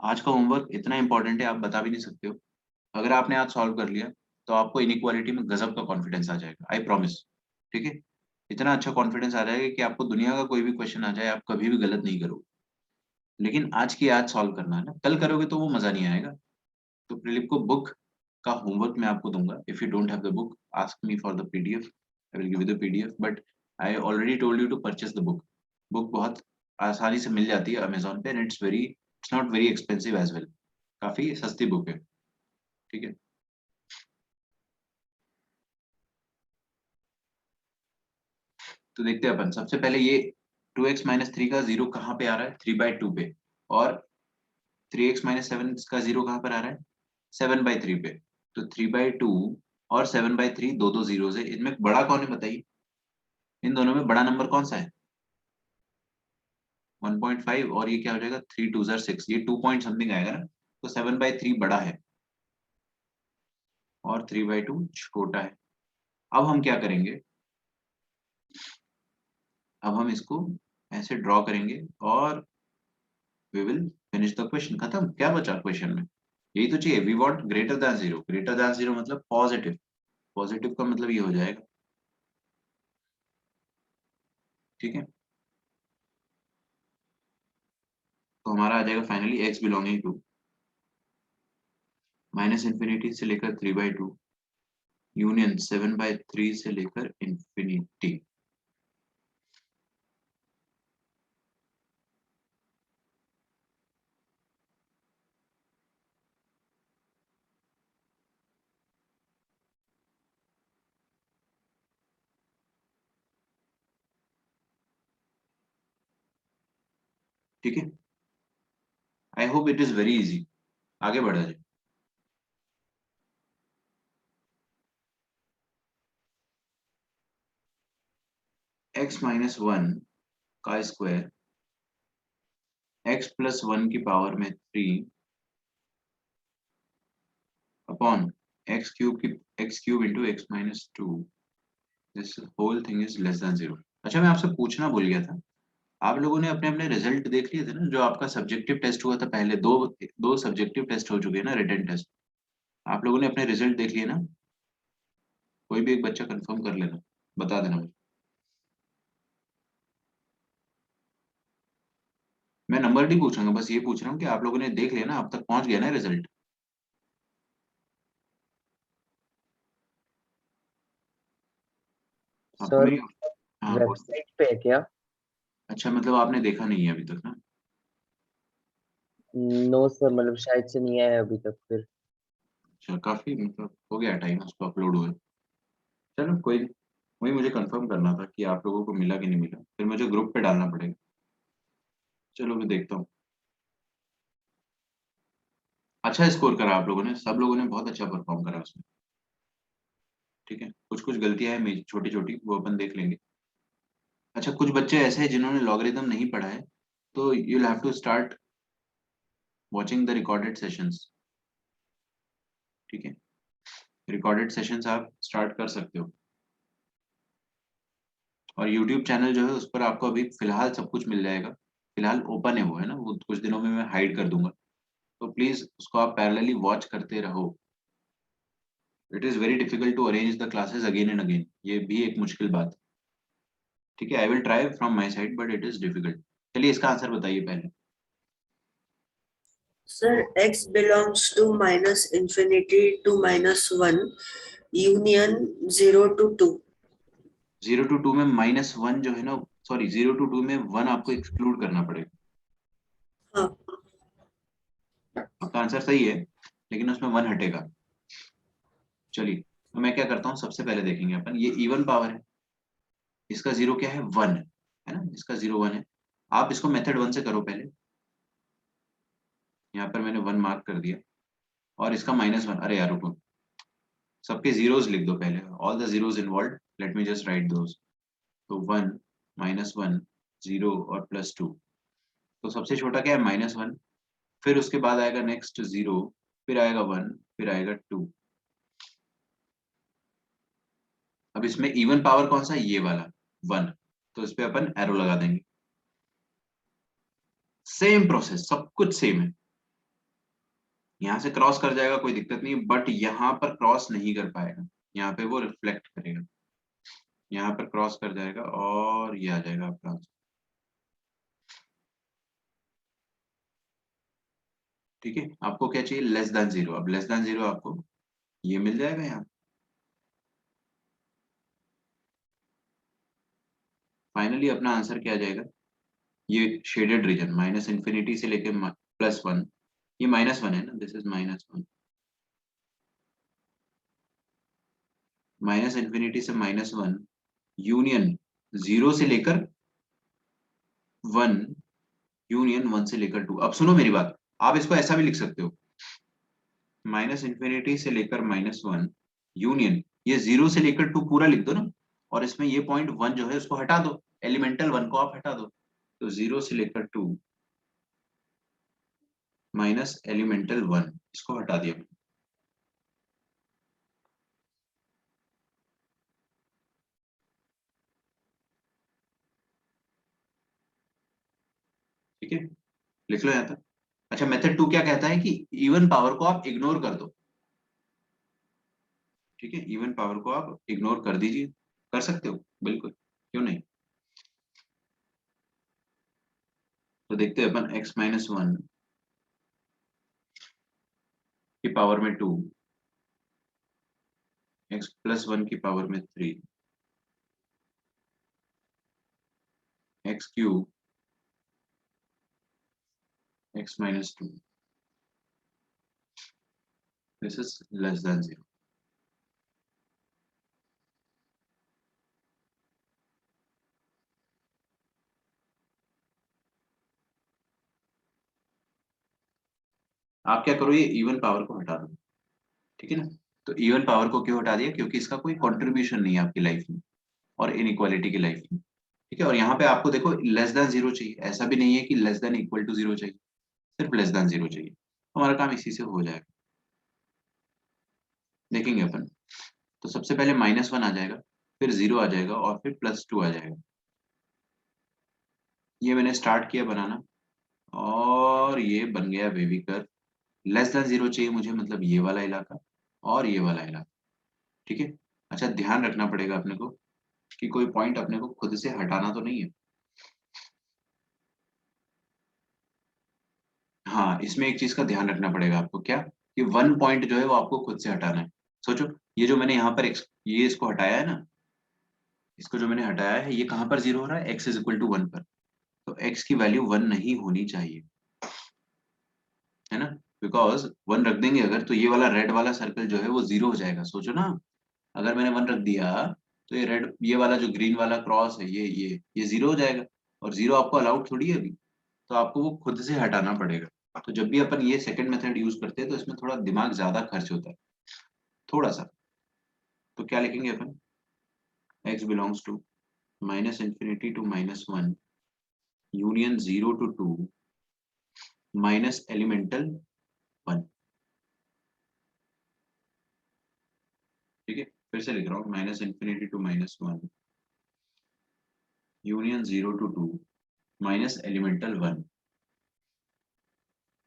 आज का होमवर्क इतना इंपॉर्टेंट है, आप बता भी नहीं सकते हो। अगर आपने आज सॉल्व कर लिया तो आपको इनइक्वालिटी में गजब का कॉन्फिडेंस आ जाएगा, आई प्रॉमिस, ठीक है। इतना अच्छा कॉन्फिडेंस आ जाएगा कि आपको दुनिया का कोई भी क्वेश्चन आ जाए आप कभी भी गलत नहीं करोगे। लेकिन आज की आज सॉल्व करना है ना, कल करोगे तो वो मजा नहीं आएगा। तो प्रिलिप को बुक का होमवर्क मैं आपको दूंगा। If you don't have the book, ask me for the PDF, I will give you the PDF, but I already told you to purchase the book. Book बहुत आसानी से मिल जाती है अमेजोन पे, and it's not very expensive as well, काफी सस्ती बुक है, ठीक है। तो देखते हैं अपन, सबसे पहले ये 2x माइनस थ्री का जीरो कहाँ पे आ रहा है, 3/2 पे, और 3x माइनस सेवन का जीरो कहाँ पर आ रहा है, 7/3 पे। तो 3/2 और 7/3 दो दो जीरो है, इनमें बड़ा कौन है बताइए, इन दोनों में बड़ा नंबर कौन सा है, 1.5, और ये क्या हो जाएगा 3 2 6, ये 2 पॉइंट समथिंग आएगा ना। तो 7/3 बड़ा है और 3/2 छोटा है। अब हम क्या करेंगे, अब हम इसको ऐसे ड्रॉ करेंगे और we will finish the question. खत्म, क्या बचा क्वेश्चन में, यही तो चाहिए। We want greater than zero, greater than zero मतलब पॉजिटिव, पॉजिटिव का मतलब ये हो जाएगा, ठीक है। तो हमारा आ जाएगा finally x belonging to minus infinity से लेकर 3/2 यूनियन 7/3 से लेकर इन्फिनिटी। ठीक है, I hope it is very easy. आगे बढ़ा जाए। x माइनस वन का स्क्वायर x प्लस वन की पावर में 3 upon x cube into x minus two, this whole thing is less than zero. अच्छा, मैं आपसे पूछना भूल गया था, आप लोगों ने अपने अपने रिजल्ट देख लिए थे ना, जो आपका सब्जेक्टिव टेस्ट हुआ था पहले, दो दो सब्जेक्टिव टेस्ट हो चुके हैं ना, रिटन टेस्ट। आप लोगों ने अपने रिजल्ट देख लिए ना, कोई भी एक बच्चा कंफर्म कर लेना, बता देना मुझे। मैं नंबर नहीं पूछूंगा, बस ये पूछ रहा हूँ कि आप लोगों ने देख लिया ना, अब तक पहुंच गया ना रिजल्ट। आपको सर मेरी, हाँ बोल। वेबसाइट पे है क्या? अच्छा, मतलब आपने देखा नहीं है अभी तक ना। नो सर, मतलब शायद से नहीं आया अभी तक फिर। अच्छा, काफी मतलब हो गया टाइम उसको अपलोड हुए। चलो कोई नहीं, वही मुझे कंफर्म करना था कि आप लोगों को मिला कि नहीं मिला, फिर मुझे ग्रुप पे डालना पड़ेगा। चलो मैं देखता हूँ। अच्छा स्कोर करा आप लोगों ने, सब लोगों ने बहुत अच्छा परफॉर्म करा उसमें, ठीक है। कुछ कुछ गलतियां हैं मेरी छोटी छोटी, वो अपन देख लेंगे। अच्छा, कुछ बच्चे ऐसे हैं जिन्होंने लॉगरिथम नहीं पढ़ा है, तो you have to start watching the recorded sessions, ठीक है। रिकॉर्डेड सेशंस आप स्टार्ट कर सकते हो, और यूट्यूब चैनल जो है उस पर आपको अभी फिलहाल सब कुछ मिल जाएगा। फिलहाल ओपन है वो, है ना, वो कुछ दिनों में मैं हाइड कर दूंगा, तो प्लीज उसको आप पैरेलली वॉच करते रहो। It is very difficult to arrange the classes again and again, ये भी एक मुश्किल बात है, ठीक है। I will try from my side but it is difficult. चलिए इसका आंसर बताइए पहले। Sir, x belongs to minus infinity to minus 1, union 0 to 2. 0 to 2 में -1 जो है ना, सॉरी 0 to 2 में 1 आपको एक्सक्लूड करना पड़ेगा। हाँ, आपका आंसर सही है, लेकिन उसमें 1 हटेगा। चलिए, तो मैं क्या करता हूँ, सबसे पहले देखेंगे अपन, ये इवन पावर है, इसका जीरो क्या है, 1 है ना, इसका जीरो 1 है। आप इसको मेथड 1 से करो पहले, यहाँ पर मैंने 1 मार्क कर दिया, और इसका -1, अरे यार रुको, सबके जीरोस लिख दो पहले, all the zeros involve, let me just write those. तो 1 -1 0 और +2, तो सबसे छोटा क्या है, -1, फिर उसके बाद आएगा नेक्स्ट 0, फिर आएगा 1, फिर आएगा 2। अब इसमें इवन पावर कौन सा है, ये वाला 1, तो इस पे अपन एरो लगा देंगे। सेम प्रोसेस, सब कुछ सेम है। यहाँ से क्रॉस कर जाएगा कोई दिक्कत नहीं, बट यहाँ पर क्रॉस नहीं कर पाएगा, यहाँ पे वो रिफ्लेक्ट करेगा, यहाँ पर क्रॉस कर जाएगा और ये आ जाएगा आपका आंसर। ठीक है, आपको क्या चाहिए, लेस देन जीरो। अब लेस देन जीरो आपको ये मिल जाएगा यहाँ। फाइनली अपना आंसर क्या आ जाएगा, ये शेडेड रीजन माइनस इंफिनिटी से लेके +1, ये -1 है ना, दिस इज -1, माइनस इंफिनिटी से -1 यूनियन 0 से लेकर 1, यूनियन 1 से लेकर 2। अब सुनो मेरी बात, आप इसको ऐसा भी लिख सकते हो, माइनस इंफिनिटी से लेकर -1 यूनियन, ये 0 से लेकर 2 पूरा लिख दो ना, और इसमें ये पॉइंट 1 जो है उसको हटा दो, एलिमेंटल 1 को आप हटा दो, तो 0 से लेकर 2 माइनस एलिमेंटल 1, इसको हटा दिया। ठीक है, लिख लो यहाँ तक। अच्छा, मेथड 2 क्या कहता है कि इवन पावर को आप इग्नोर कर दो। ठीक है, इवन पावर को आप इग्नोर कर दीजिए, कर सकते हो बिल्कुल, क्यों नहीं। तो देखते हैं अपन, x-1 की पावर में 2, x+1 की पावर में 3, x³ x-2, this is less than 0। आप क्या करो, ये इवन पावर को हटा दो। ठीक है ना, तो इवन पावर को क्यों हटा दिया, क्योंकि इसका कोई कंट्रीब्यूशन नहीं है आपकी लाइफ में और इनइक्वालिटी की लाइफ में। ठीक है, और यहाँ पे आपको देखो लेस देन 0 चाहिए, ऐसा भी नहीं है कि लेस देन इक्वल टू 0 चाहिए, सिर्फ लेस देन 0 चाहिए, हमारा काम इसी से हो जाएगा। देखेंगे अपन, तो सबसे पहले -1 आ जाएगा, फिर 0 आ जाएगा और फिर +2 आ जाएगा। ये मैंने स्टार्ट किया बनाना और ये बन गया बेबी कर्व। लेस देन 0 चाहिए मुझे, मतलब ये वाला इलाका और ये वाला इलाका। ठीक है, अच्छा ध्यान रखना पड़ेगा अपने को कि कोई पॉइंट अपने को खुद से हटाना तो नहीं है। हाँ, इसमें एक चीज का ध्यान रखना पड़ेगा आपको, क्या कि 1 पॉइंट जो है वो आपको खुद से हटाना है। सोचो, ये जो मैंने यहाँ पर ये इसको हटाया है ना, इसको जो मैंने हटाया है, ये कहाँ पर 0 हो रहा है, x=1 पर, तो x की वैल्यू 1 नहीं होनी चाहिए, है ना, बिकॉज 1 रख देंगे अगर, तो ये वाला रेड वाला सर्कल जो है वो 0 हो जाएगा। सोचो ना, अगर मैंने 1 रख दिया तो ये रेड, ये वाला जो ग्रीन वाला क्रॉस है, ये 0 हो जाएगा, और 0 आपको अलाउड थोड़ी है अभी, तो आपको वो खुद से हटाना पड़ेगा। तो जब भी अपन ये सेकंड मेथड यूज करते हैं तो इसमें थोड़ा दिमाग ज्यादा खर्च होता है, थोड़ा सा। तो क्या लिखेंगे अपन, x belongs to -infinity to -1 union 0 to 2 minus elemental 1। ठीक है, फिर से लिख रहा हूँ, -infinity to -1 union 0 to 2 minus elemental 1।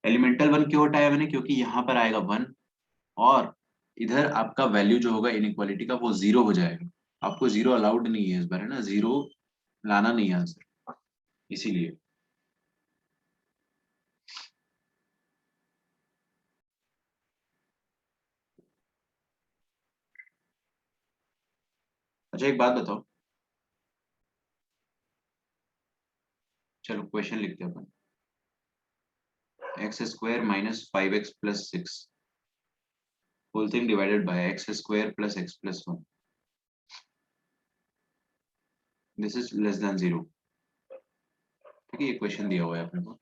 Elemental 1 क्यों हटाया मैंने, क्योंकि यहाँ पर आएगा 1 और इधर आपका वैल्यू जो होगा इनइक्वालिटी का वो 0 हो जाएगा। आपको 0 अलाउड नहीं है इस बार, है ना, 0 लाना नहीं है आंसर, इसीलिए। अच्छा एक बात बताओ, चलो क्वेश्चन लिखते हैं अपन, x² -5x+6 whole thing divided by x² + x+1, this is less than 0। ठीक है, ये क्वेश्चन दिया हुआ है अपने को।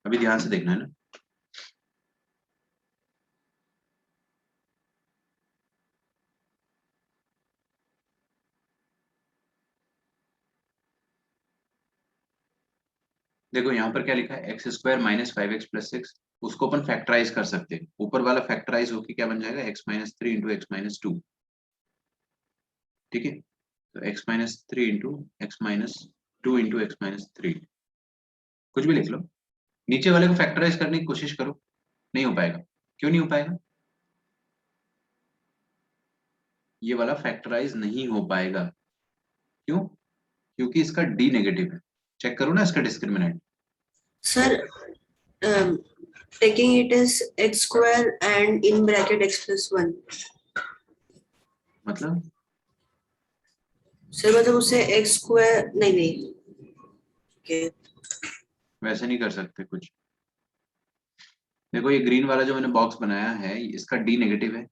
अभी ध्यान से देखना है ना। देखो यहाँ पर क्या लिखा है, x square minus 5x plus 6, उसको अपन फैक्टराइज कर सकते हैं। ऊपर वाला फैक्टराइज होके क्या बन जाएगा, x minus 3 into x minus 2। ठीक है, तो x minus 3 into x minus 2 into x minus 3, कुछ भी लिख लो। नीचे वाले को फैक्टराइज करने की कोशिश करो, नहीं हो पाएगा। क्यों नहीं हो पाएगा, ये वाला फैक्टराइज नहीं हो पाएगा। क्यों, क्योंकि इसका डी नेगेटिव है। चेक करो ना इसका discriminant. Sir, taking it as x square and in bracket x plus 1. मतलब सर मतलब उसे x square नहीं नहीं okay. वैसे नहीं कर सकते कुछ। देखो ये ग्रीन वाला जो मैंने बॉक्स बनाया है, इसका डी नेगेटिव है।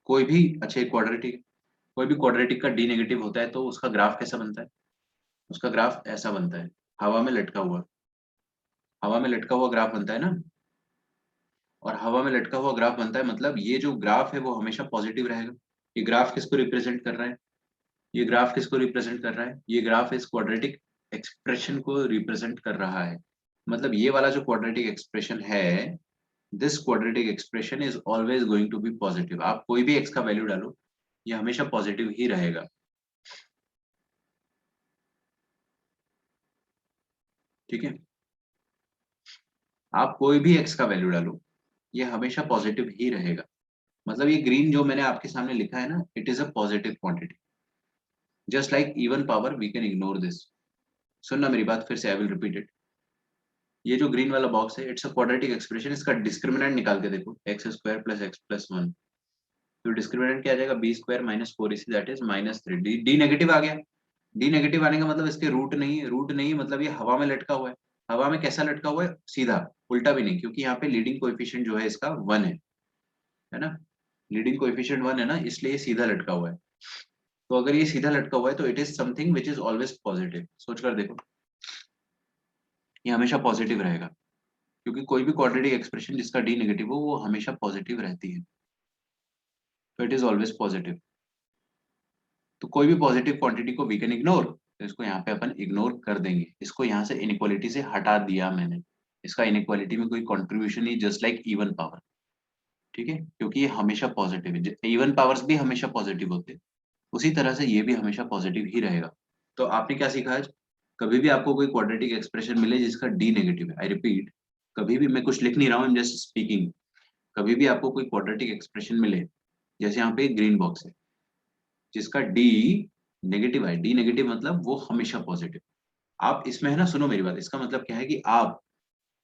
कोई भी, अच्छा क्वाड्रेटिक, कोई भी क्वाड्रेटिक का डी नेगेटिव होता है तो उसका ग्राफ कैसा बनता है, उसका ग्राफ ऐसा बनता है, हवा में लटका हुआ, हवा में लटका हुआ ग्राफ बनता है ना। और हवा में लटका हुआ ग्राफ बनता है मतलब ये जो ग्राफ है वो हमेशा पॉजिटिव रहेगा। ये ग्राफ किसको रिप्रेजेंट कर रहा है, ये ग्राफ किसको रिप्रेजेंट कर रहा है, ये ग्राफ इस क्वाड्रेटिक एक्सप्रेशन को रिप्रेजेंट कर रहा है। मतलब ये वाला जो क्वाड्रेटिक एक्सप्रेशन है, this quadratic expression is always going to be positive. आप कोई भी एक्स का वैल्यू डालो, ये हमेशा पॉजिटिव ही रहेगा। ठीक है, आप कोई भी एक्स का वैल्यू डालो, ये हमेशा पॉजिटिव ही रहेगा। मतलब ये ग्रीन जो मैंने आपके सामने लिखा है ना, it is a positive quantity. Just like even power we can ignore this. सुनना मेरी बात फिर से, आई विल रिपीट इट। ये जो ग्रीन वाला बॉक्स है, इट्स अ क्वाड्रेटिक एक्सप्रेशन। इसका डिस्क्रिमिनेंट निकाल के देखो, x square plus x plus 1, तो डिस्क्रिमिनेंट क्या आ जाएगा, b square minus 4ac that is minus 3। D negative आ गया। डी नेगेटिव आने का मतलब इसके रूट नहीं है, रूट नहीं मतलब ये हवा में लटका हुआ है। हवा में कैसा लटका हुआ है, सीधा, उल्टा भी नहीं, क्योंकि यहाँ पे लीडिंग कोएफिशिएंट जो है इसका 1 है ना। लीडिंग कोएफिशिएंट 1 है ना, इसलिए ये सीधा लटका हुआ है। तो अगर ये सीधा लटका हुआ है तो it is something which is always positive. सोच कर देखो, ये हमेशा पॉजिटिव रहेगा, क्योंकि कोई भी क्वाड्रेटिक एक्सप्रेशन जिसका डी नेगेटिव हो वो हमेशा पॉजिटिव रहती है। तो इट इज ऑलवेज पॉजिटिव। तो कोई भी पॉजिटिव क्वांटिटी को वी कैन इग्नोर, तो इसको यहाँ पे अपन इग्नोर कर देंगे। इसको यहाँ से इनइक्वालिटी से हटा दिया मैंने, इसका इनइक्वालिटी में कोई कंट्रीब्यूशन नहीं, जस्ट लाइक इवन पावर। ठीक है, क्योंकि ये हमेशा पॉजिटिव है, इवन पावर्स भी हमेशा पॉजिटिव होते हैं, उसी तरह से ये भी हमेशा पॉजिटिव ही रहेगा। तो आपने क्या सीखा आज, कभी भी आपको कोई क्वाड्रेटिक एक्सप्रेशन मिले जिसका डी नेगेटिव है, आई रिपीट, कभी भी, मैं कुछ लिख नहीं रहा हूँ, आई एम जस्ट स्पीकिंग, कभी भी आपको कोई क्वाड्रेटिक एक्सप्रेशन मिले, जैसे यहाँ पे ग्रीन बॉक्स है जिसका डी नेगेटिव है, डी नेगेटिव मतलब वो हमेशा पॉजिटिव। आप इसमें है ना, सुनो मेरी बात, इसका मतलब क्या है कि आप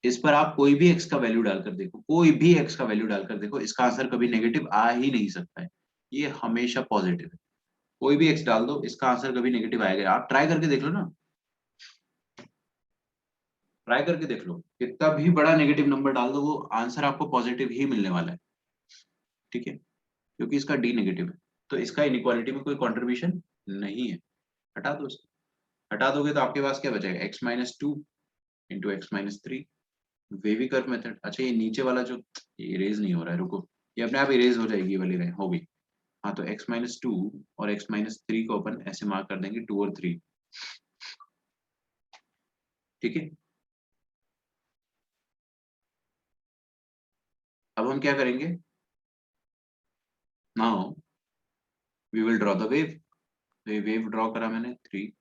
इस पर आप कोई भी एक्स का वैल्यू डालकर देखो, कोई भी एक्स का वैल्यू डालकर देखो, इसका आंसर कभी नेगेटिव आ ही नहीं सकता है, ये हमेशा पॉजिटिव है। कोई भी एक्स डाल दो, इसका आंसर कभी नेगेटिव आएगा, आप ट्राई करके देख लो ना, ट्राई करके देख लो, कितना भी बड़ा नेगेटिव नंबर डाल दो, वो आंसर आपको पॉजिटिव ही मिलने वाला है। ठीक है, क्योंकि इसका डी नेगेटिव है, तो इसका इनइक्वालिटी में कोई कॉन्ट्रीब्यूशन नहीं है। हटा दो इसको, हटा दोगे तो आपके पास क्या बचेगा, x minus 2 into x minus 3, wavy curve method. अच्छा ये नीचे वाला जो इरेज नहीं हो रहा है, रुको, ये अपने आप इरेज हो जाएगी, ये वाली रहे हो गई। हाँ, तो एक्स माइनस 2 और एक्स माइनस 3 को अपन ऐसे मार्क कर देंगे 2 और 3। ठीक है, अब हम क्या करेंगे, now we will draw the wave. तो ये वेव ड्रॉ करा मैंने, 3,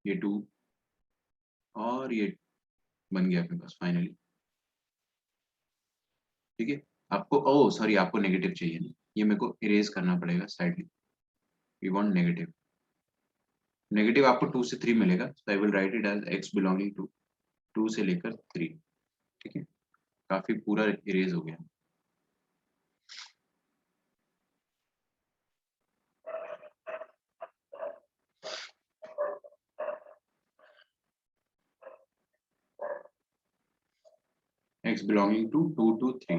ये 2 और ये बन गया अपने पास फाइनली। ठीक है, आपको, ओ सॉरी, आपको नेगेटिव चाहिए ना, ये मेरे को इरेज करना पड़ेगा साइड में। वी वांट नेगेटिव, नेगेटिव आपको 2 से 3 मिलेगा, so I will write it as x belonging to 2 से लेकर 3। ठीक है, काफी पूरा इरेज हो गया। x belonging to 2 to 3।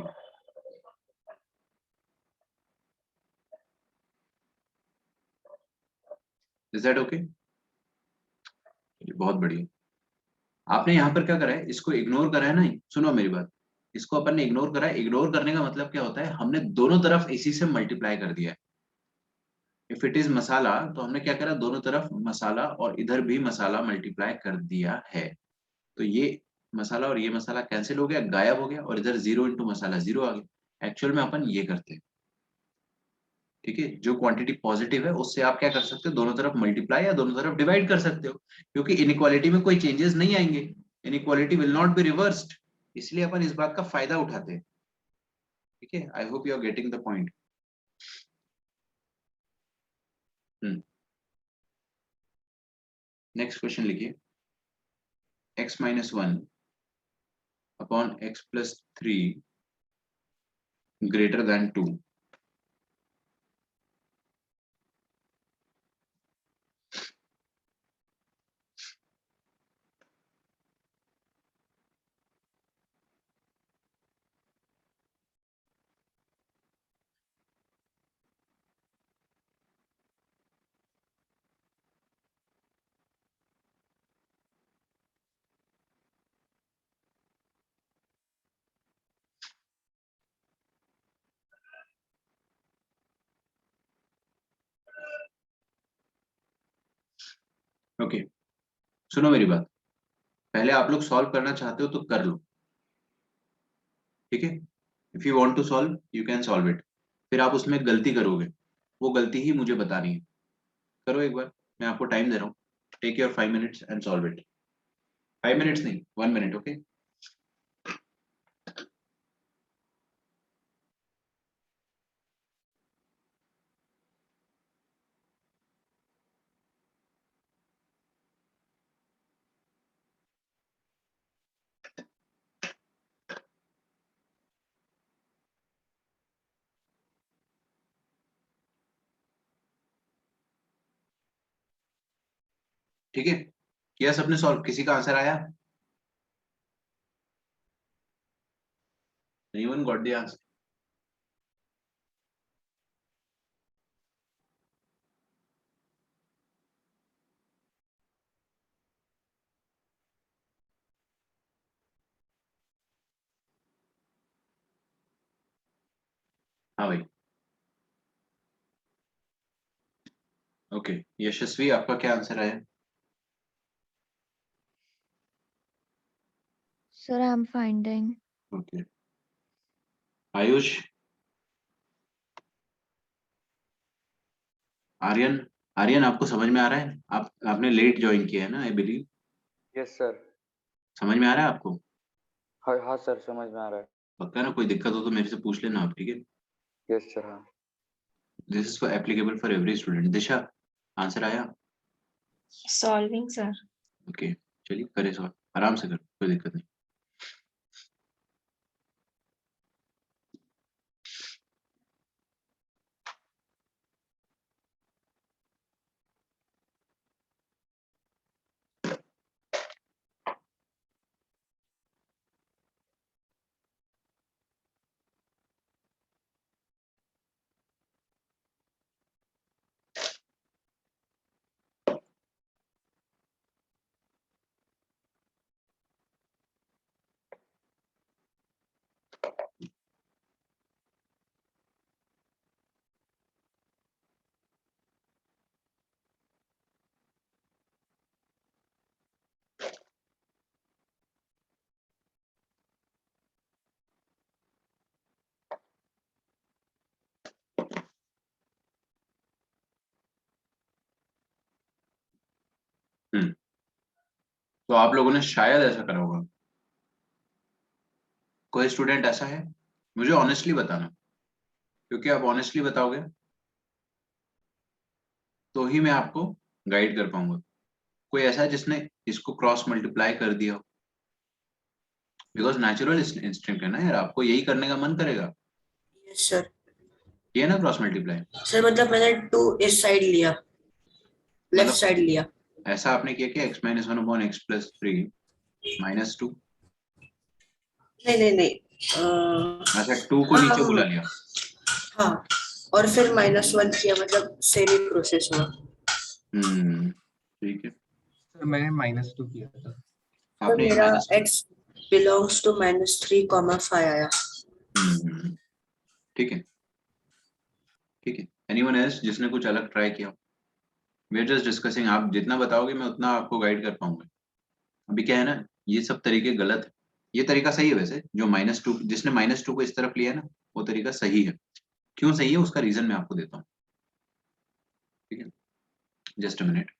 Is that okay? चलिए, बहुत बढ़िया। आपने यहाँ पर क्या करा है, इसको इग्नोर करा है ना, सुनो मेरी बात, इसको अपन ने इग्नोर करा है। इग्नोर करने का मतलब क्या होता है, हमने दोनों तरफ इसी से मल्टीप्लाई कर दिया है। इफ इट इज मसाला तो हमने क्या करा, दोनों तरफ मसाला और इधर भी मसाला मल्टीप्लाई कर दिया है। तो ये मसाला और ये मसाला कैंसिल हो गया, गायब हो गया, और इधर 0 इंटू मसाला 0 आ गया। एक्चुअल में अपन ये करते हैं, ठीक है, जो क्वांटिटी पॉजिटिव है उससे आप क्या कर सकते हो, दोनों तरफ मल्टीप्लाई या दोनों तरफ डिवाइड कर सकते हो, क्योंकि इनइक्वालिटी में कोई चेंजेस नहीं आएंगे, inequality will not be reversed, इसलिए अपन इस बात का फायदा उठाते हैं। ठीक है, I hope you are getting the point. Next question लिखिए, x minus 1 upon x plus 3 greater than 2। Okay, सुनो मेरी बात, पहले आप लोग सॉल्व करना चाहते हो तो कर लो, ठीक है, if you want to solve you can solve it, फिर आप उसमें गलती करोगे, वो गलती ही मुझे बतानी है। करो एक बार, मैं आपको टाइम दे रहा हूँ, take your 5 minutes and solve it. 5 minutes नहीं, 1 मिनट, ओके। ठीक है, किया सबने सॉल्व, किसी का आंसर आया? Anyone got the answer? हाँ भाई, ओके। यशस्वी, आपका क्या आंसर आया? Sir, I'm finding. Okay, Ayush, Aryan, Aryan आपको समझ में आ रहा है? आपने लेट ज्वाइन किया है ना, आई बिलीव। Yes sir. समझ में आ रहा है आपको? हाँ हाँ सर, समझ में आ रहा है। पक्का ना? कोई दिक्कत हो तो मेरे से पूछ लेना आप, ठीक है? Yes sir. हाँ this is for applicable for every student. Disha, answer आया? Solving sir. ओके, चलिए करे सॉल्व, आराम से करो, कोई दिक्कत नहीं। तो आप लोगों ने शायद ऐसा करा होगा, कोई स्टूडेंट ऐसा है? मुझे ऑनेस्टली बताना, क्योंकि आप ऑनेस्टली बताओगे तो ही मैं आपको गाइड कर पाऊंगा। कोई ऐसा है जिसने इसको क्रॉस मल्टीप्लाई कर दिया हो? बिकॉज नेचुरल इंस्टिंक्ट है ना यार, आपको यही करने का मन करेगा। Yes sir. ये ना क्रॉस मल्टीप्लाई, सर मतलब मैंने 2 इस साइड लिया, लेफ्ट मतलब साइड लिया। ऐसा आपने किया कि x minus 1 upon x plus 3 minus 2। नहीं नहीं नहीं, अच्छा, 2 को हाँ नीचे हाँ बुला लिया। हाँ, और फिर -1 किया, मतलब सेम ही प्रोसेस हुआ। ठीक है। सर मैंने -2 किया था। तो आपने मेरा माइनस x belongs to -3, 5 आया। ठीक है, ठीक है। एनीवन एल्स जिसने कुछ अलग ट्राई किया? We are just discussing. आप जितना बताओगे मैं उतना आपको गाइड कर पाऊंगा। अभी क्या है ना, ये सब तरीके गलत है। ये तरीका सही है वैसे, जो -2, जिसने -2 को इस तरफ लिया ना, वो तरीका सही है। क्यों सही है उसका रीजन मैं आपको देता हूँ, ठीक है? Just a minute.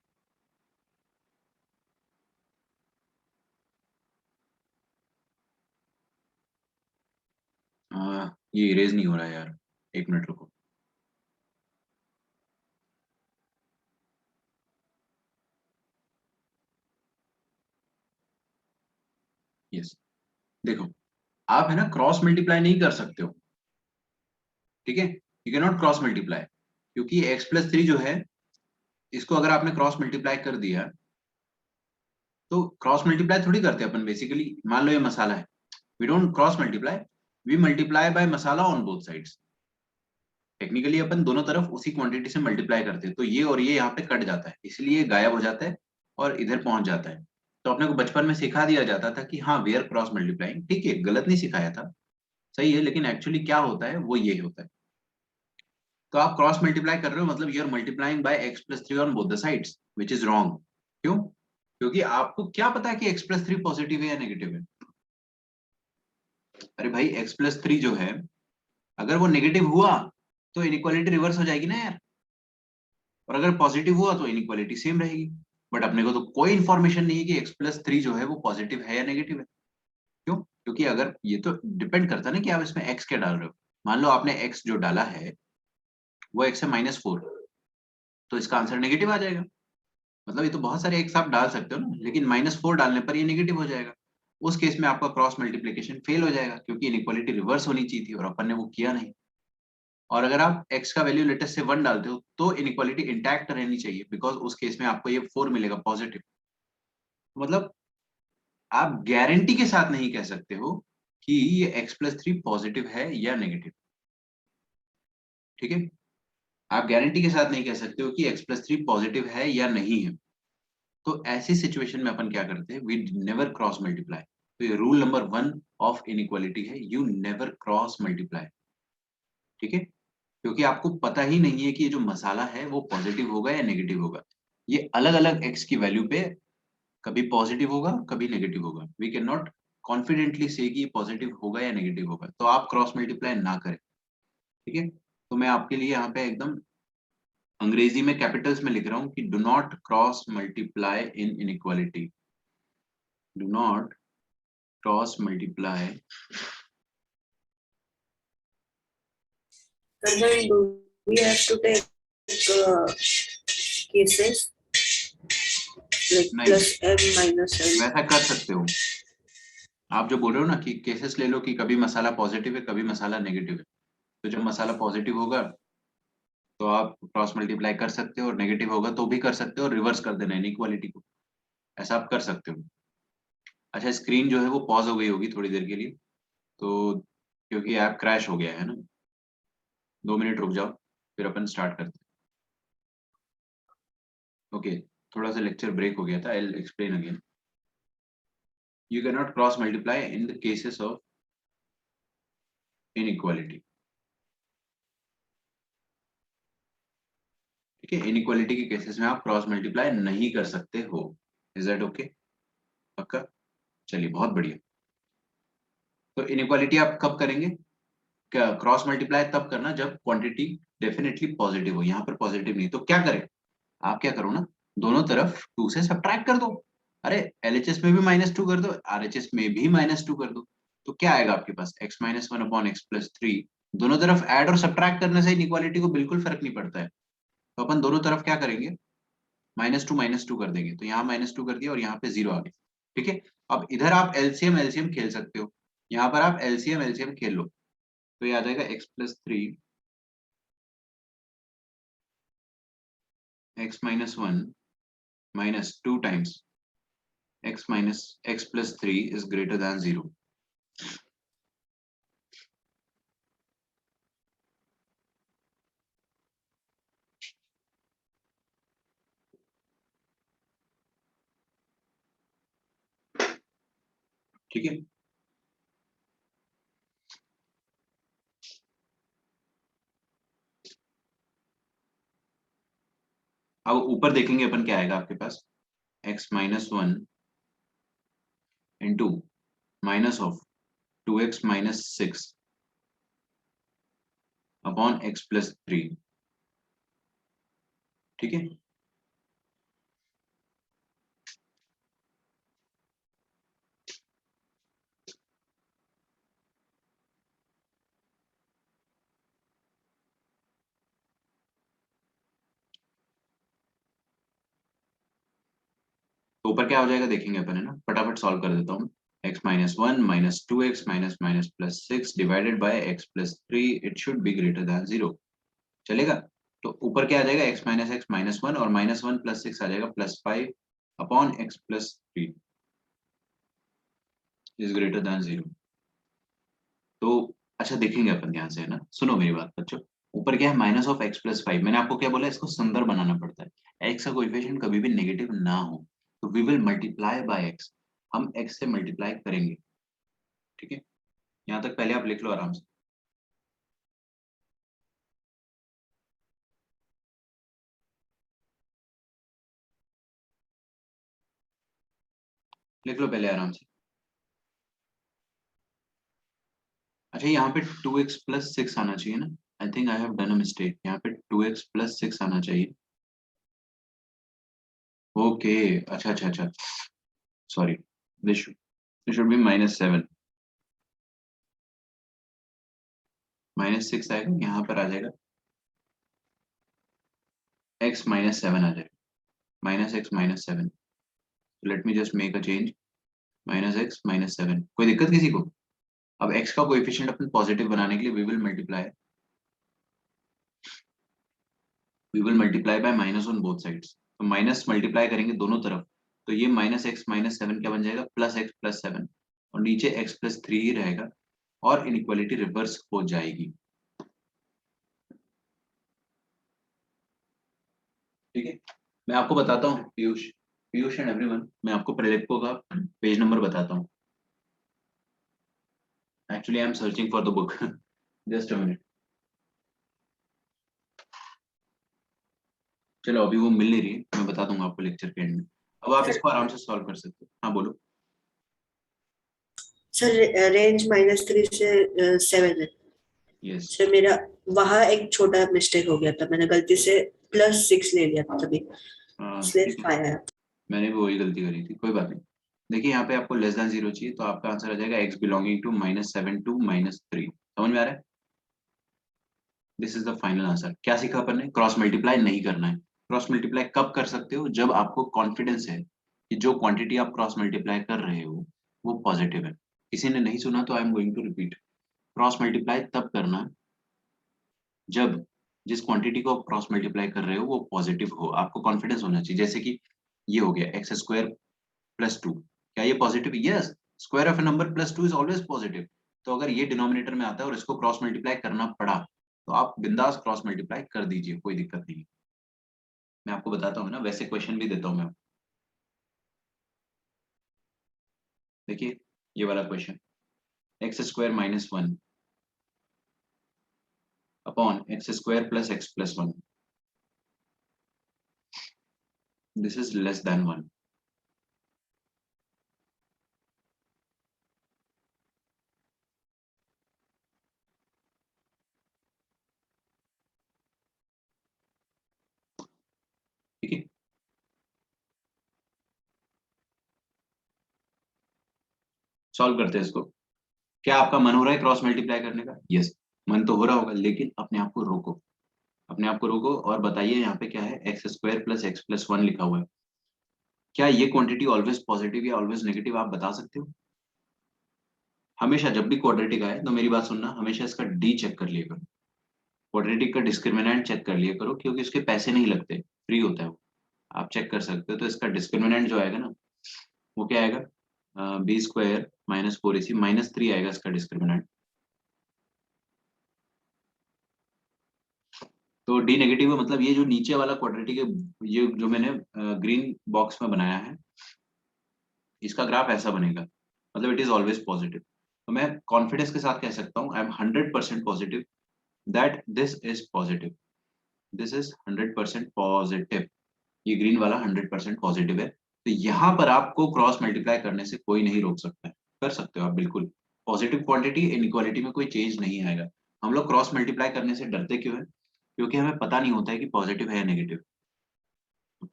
ये इरेज नहीं हो रहा है यार, एक मिनट रुको। यस, देखो, आप है ना क्रॉस मल्टीप्लाई नहीं कर सकते हो, ठीक है? You can not cross multiply, क्योंकि x+3 जो है, इसको अगर आपने क्रॉस मल्टीप्लाई कर दिया, तो क्रॉस मल्टीप्लाई थोड़ी करते अपन बेसिकली। मान लो ये मसाला है, we don't cross multiply, we multiply by masala on both sides. Technically अपन दोनों तरफ उसी क्वांटिटी से मल्टीप्लाई करते हैं, तो ये और ये यहाँ पे कट जाता है, इसलिए गायब हो जाता है और इधर पहुंच जाता है। तो अपने को बचपन में सिखा दिया जाता था कि हाँ वी आर क्रॉस मल्टीप्लाइंग, ठीक है, गलत नहीं सिखाया था, सही है, लेकिन एक्चुअली क्या होता है वो ये होता है। तो आप क्रॉस मल्टीप्लाई कर रहे हो, मतलब you are multiplying by x+3 on both the sides, which is wrong. क्यों? क्योंकि आपको क्या पता है कि x+3 पॉजिटिव है या नेगेटिव है? अरे भाई x+3 जो है, अगर वो नेगेटिव हुआ तो इनइक्वालिटी रिवर्स हो जाएगी ना यार, और अगर पॉजिटिव हुआ तो इनइक्वालिटी सेम रहेगी। बट अपने को तो कोई इन्फॉर्मेशन नहीं है कि x+3 जो है वो पॉजिटिव है या नेगेटिव है। क्यों? क्योंकि अगर ये तो डिपेंड करता है ना कि आप इसमें x क्या डाल रहे हो। मान लो आपने x जो डाला है वो x है -4, तो इसका आंसर नेगेटिव आ जाएगा। मतलब ये तो बहुत सारे एक्स आप डाल सकते हो ना, लेकिन -4 डालने पर ये नेगेटिव हो जाएगा। उस केस में आपका क्रॉस मल्टीप्लिकेशन फेल हो जाएगा, क्योंकि इनइक्वालिटी रिवर्स होनी चाहिए थी और अपन ने वो किया नहीं। और अगर आप x का वैल्यू लेटेस्ट से 1 डालते हो तो इनइक्वालिटी इंटैक्ट रहनी चाहिए, बिकॉज उस केस में आपको ये 4 मिलेगा पॉजिटिव। मतलब आप गारंटी के साथ नहीं कह सकते हो कि ये x+3 पॉजिटिव है या नेगेटिव, ठीक है? आप गारंटी के साथ नहीं कह सकते हो कि x+3 पॉजिटिव है या नहीं है। तो ऐसी सिचुएशन में अपन क्या करते हैं, वी नेवर क्रॉस मल्टीप्लाई। तो ये रूल नंबर 1 ऑफ इनइक्वालिटी है, यू नेवर क्रॉस मल्टीप्लाई, ठीक है? क्योंकि आपको पता ही नहीं है कि ये जो मसाला है वो पॉजिटिव होगा या नेगेटिव होगा। ये अलग अलग एक्स की वैल्यू पे कभी पॉजिटिव होगा कभी नेगेटिव होगा। वी कैन नॉट कॉन्फिडेंटली से कि पॉजिटिव होगा या नेगेटिव होगा, तो आप क्रॉस मल्टीप्लाई ना करें, ठीक है? तो मैं आपके लिए यहाँ पे एकदम अंग्रेजी में कैपिटल्स में लिख रहा हूँ कि do not cross multiply in inequality, do not cross multiply. And then do we have to take cases like नहीं, +m-n? वैसा कर सकते हो। आप जो बोल रहे हो ना कि केसेस ले लो कि कभी मसाला पॉजिटिव है कभी मसाला नेगेटिव है, तो जब मसाला पॉजिटिव होगा तो आप क्रॉस मल्टीप्लाई कर सकते हो, और नेगेटिव होगा तो भी कर सकते हो, और रिवर्स कर देना इनइक्वालिटी को, ऐसा आप कर सकते हो। अच्छा, स्क्रीन जो है वो पॉज हो गई होगी थोड़ी देर के लिए, तो क्योंकि ऐप क्रैश हो गया है ना, 2 मिनट रुक जाओ फिर अपन स्टार्ट करते हैं। ओके, थोड़ा सा लेक्चर ब्रेक हो गया था, I will explain again. You cannot cross multiply in the cases of inequality, ठीक है? इनइक्वालिटी के केसेस में आप क्रॉस मल्टीप्लाई नहीं कर सकते हो। Is that okay? पक्का? चलिए, बहुत बढ़िया। तो इनइक्वालिटी आप कब करेंगे? क्या क्रॉस मल्टीप्लाई तब करना जब क्वांटिटी डेफिनेटली पॉजिटिव हो। यहाँ पर पॉजिटिव नहीं, तो क्या करें? आप क्या करो ना, दोनों तरफ 2 से सब्ट्रैक्ट कर दो। अरे एलएचएस में भी -2 कर दो, आरएचएस में भी -2 कर दो, तो क्या आएगा आपके पास? x-1/x+3। दोनों तरफ ऐड और सब्ट्रैक्ट करने से इनइक्वालिटी को बिल्कुल फर्क नहीं पड़ता है। तो अपन दोनों तरफ क्या करेंगे? -2 कर देंगे, तो यहाँ -2 कर दिया और यहाँ पे 0 आ गया, ठीक है? अब इधर आप एलसीएम एलसीएम खेल सकते हो, यहाँ पर आप एलसीएम एलसीएम खेल लो, तो ये आ जाएगा x+3 x-1 -2 times x+3 is greater than 0। ठीक है, अब ऊपर देखेंगे अपन क्या आएगा आपके पास, x minus one into minus of 2x minus six upon x plus three. ठीक है, तो ऊपर क्या हो जाएगा देखेंगे अपन, है ना, फटाफट सॉल्व कर देता हूँ। x minus one minus two x minus minus plus six divided by x plus three, it should be greater than zero. चलेगा, तो ऊपर क्या आ जाएगा, x माइनस वन और माइनस वन प्लस सिक्स आ जाएगा plus five upon x plus three is greater than zero. तो अच्छा देखेंगे अपन ध्यान से, है ना, सुनो मेरी बात बच्चों। ऊपर क्या है, minus of x plus five, मैंने आपको क्या बोला, इसको सुंदर बनाना पड़ता है, एक्स का कोएफिशिएंट कभी भी नेगेटिव ना हो, तो we will multiply by x, हम एक्स से मल्टीप्लाई करेंगे। ठीक है, यहाँ तक पहले आप लिख लो आराम से, लिख लो पहले आराम से। अच्छा, यहाँ पे 2x प्लस सिक्स आना चाहिए ना, I think I have done a mistake, यहाँ पे 2x प्लस सिक्स आना चाहिए। ओके, अच्छा अच्छा अच्छा, sorry, this should be minus seven, minus six आएगा, यहाँ पर आ जाएगा x माइनस सेवन आ जाएगा, minus x minus seven. Late me just make a change, minus x minus seven, कोई दिक्कत किसी को? अब x का कोएफिशिएंट अपन पॉजिटिव बनाने के लिए we will multiply by minus on both sides, तो माइनस मल्टीप्लाई करेंगे दोनों तरफ, तो ये माइनस एक्स माइनस सेवन क्या बन जाएगा, प्लस एक्स प्लस सेवन, और नीचे एक्स प्लस थ्री ही रहेगा, और इनइक्वालिटी रिवर्स हो जाएगी। ठीक है, मैं आपको बताता हूँ पीयूष, पीयूष एंड एवरीवन, मैं आपको प्रेलिप्को का पेज नंबर बताता हूँ। Actually I am searching for the book, just a minute. चलो अभी वो मिल नहीं रही है, मैं बता दूंगा आपको लेक्चर के एंड में, अब आप सर इसको आराम से सॉल्व कर सकते हो। हाँ बोलो। सर रेंज -3 से 7 है। यस, सर मेरा वहाँ एक छोटा मिस्टेक हो गया था, मैंने गलती से +6 ले लिया था तभी, इसलिए ठीक है, 5 आया। मैंने भी वही गलती करी थी, कोई बात नहीं। देखिए यहाँ पे आपको लेस देन जीरो चाहिए, तो आपका आंसर आ जाएगा x belonging to minus seven to minus three. समझ में आ रहा है? This is the final answer. क्या सीखा अपन ने, क्रॉस मल्टीप्लाई नहीं करना है। क्रॉस मल्टीप्लाई कब कर सकते हो, जब आपको कॉन्फिडेंस है कि जो क्वांटिटी आप क्रॉस मल्टीप्लाई कर रहे हो वो पॉजिटिव है। किसी ने नहीं सुना तो I am going to repeat, cross multiply तब करना जब जिस क्वांटिटी को आप क्रॉस मल्टीप्लाई कर रहे हो वो पॉजिटिव हो, आपको कॉन्फिडेंस होना चाहिए। जैसे कि ये हो गया एक्स स्क्वायर प्लस टू, क्या ये positive? Yes, square of A number plus two is always positive. तो अगर ये डिनोमिनेटर में आता है और इसको क्रॉस मल्टीप्लाई करना पड़ा, तो आप बिंदास क्रॉस मल्टीप्लाई कर दीजिए, कोई दिक्कत नहीं। मैं आपको बताता हूँ ना, वैसे क्वेश्चन भी देता हूँ मैं। देखिए ये वाला question, x square minus one upon x square plus x plus one, this is less then one. ठीक है, सॉल्व करते हैं इसको। क्या आपका मन हो रहा है क्रॉस मल्टीप्लाई करने का? यस, मन तो हो रहा होगा, लेकिन अपने आप को रोको, अपने आप को रोको और बताइए यहाँ पे क्या है, x square plus x plus one लिखा हुआ है, क्या ये क्वांटिटी ऑलवेज पॉजिटिव या ऑलवेज नेगेटिव, आप बता सकते हो? हमेशा जब भी क्वाड्रेटिक आए तो मेरी बात सुनना, हमेशा इसका डी चेक कर लिया करो, क्वाड्रेटिक का डिस्क्रिमिनेंट चेक कर लिया करो, क्योंकि उसके पैसे नहीं लगते, फ्री होता है वो, आप चेक कर सकते हो। तो इसका डिस्क्रिमिनेंट जो आएगा ना, वो क्या आएगा, b square minus four AC minus three आएगा इसका डिस्क्रिमिनेंट। तो डी नेगेटिव है, मतलब ये जो नीचे वाला क्वाड्रेटिक है, ये जो मैंने ग्रीन बॉक्स में बनाया है, इसका ग्राफ ऐसा बनेगा, मतलब इट इज ऑलवेज पॉजिटिव। तो मैं कॉन्फिडेंस के साथ कह सकता हूँ I am 100% positive that this is positive, this is 100% positive. ये ग्रीन वाला 100% पॉजिटिव है। तो यहाँ पर आपको क्रॉस मल्टीप्लाई करने से कोई नहीं रोक सकता है, कर सकते हो आप बिल्कुल। पॉजिटिव क्वांटिटी इनइक्वालिटी में कोई चेंज नहीं आएगा। हम लोग क्रॉस मल्टीप्लाई करने से डरते क्यों है? क्योंकि हमें पता नहीं होता है कि पॉजिटिव है या नेगेटिव।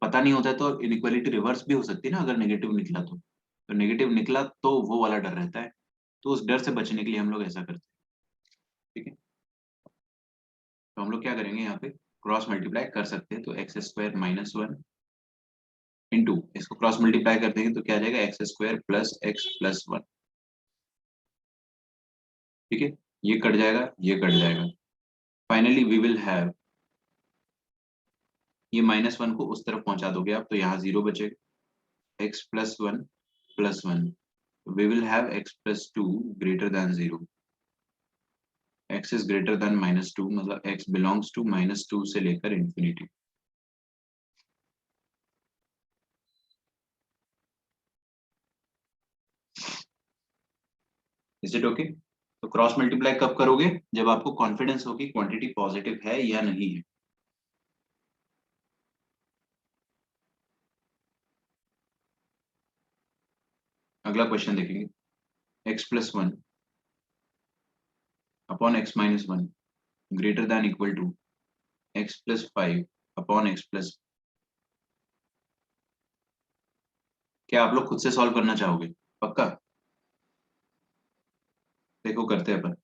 पता नहीं होता है तो इनइक्वालिटी रिवर्स भी हो सकती है ना, अगर नेगेटिव निकला तो नेगेटिव निकला तो वो वाला डर रहता है। तो उस डर से बचने के लिए हम लोग ऐसा करते हैं। ठीक है, तो हम लोग क्या करेंगे, यहाँ पे क्रॉस मल्टीप्लाई कर सकते हैं। तो x square minus one into, इसको क्रॉस मल्टीप्लाई कर देंगे तो क्या आ जाएगा, x square plus x plus one. ठीक है, ये कट जाएगा, ये कट जाएगा। फाइनली वी विल हैव, ये माइनस वन को उस तरफ पहुंचा दोगे आप तो यहाँ जीरो बचेगा, x plus one. We will have x plus two greater than zero. X is greater than minus two, मतलब x belongs to minus two से लेकर इंफिनिटी। Is it okay? तो क्रॉस मल्टीप्लाई कब करोगे, जब आपको कॉन्फिडेंस हो कि क्वांटिटी पॉजिटिव है या नहीं है। अगला क्वेश्चन देखेंगे, x plus one upon x minus one greater than equal to x plus five upon x plus. क्या आप लोग खुद से सॉल्व करना चाहोगे? पक्का? देखो करते हैं अपन।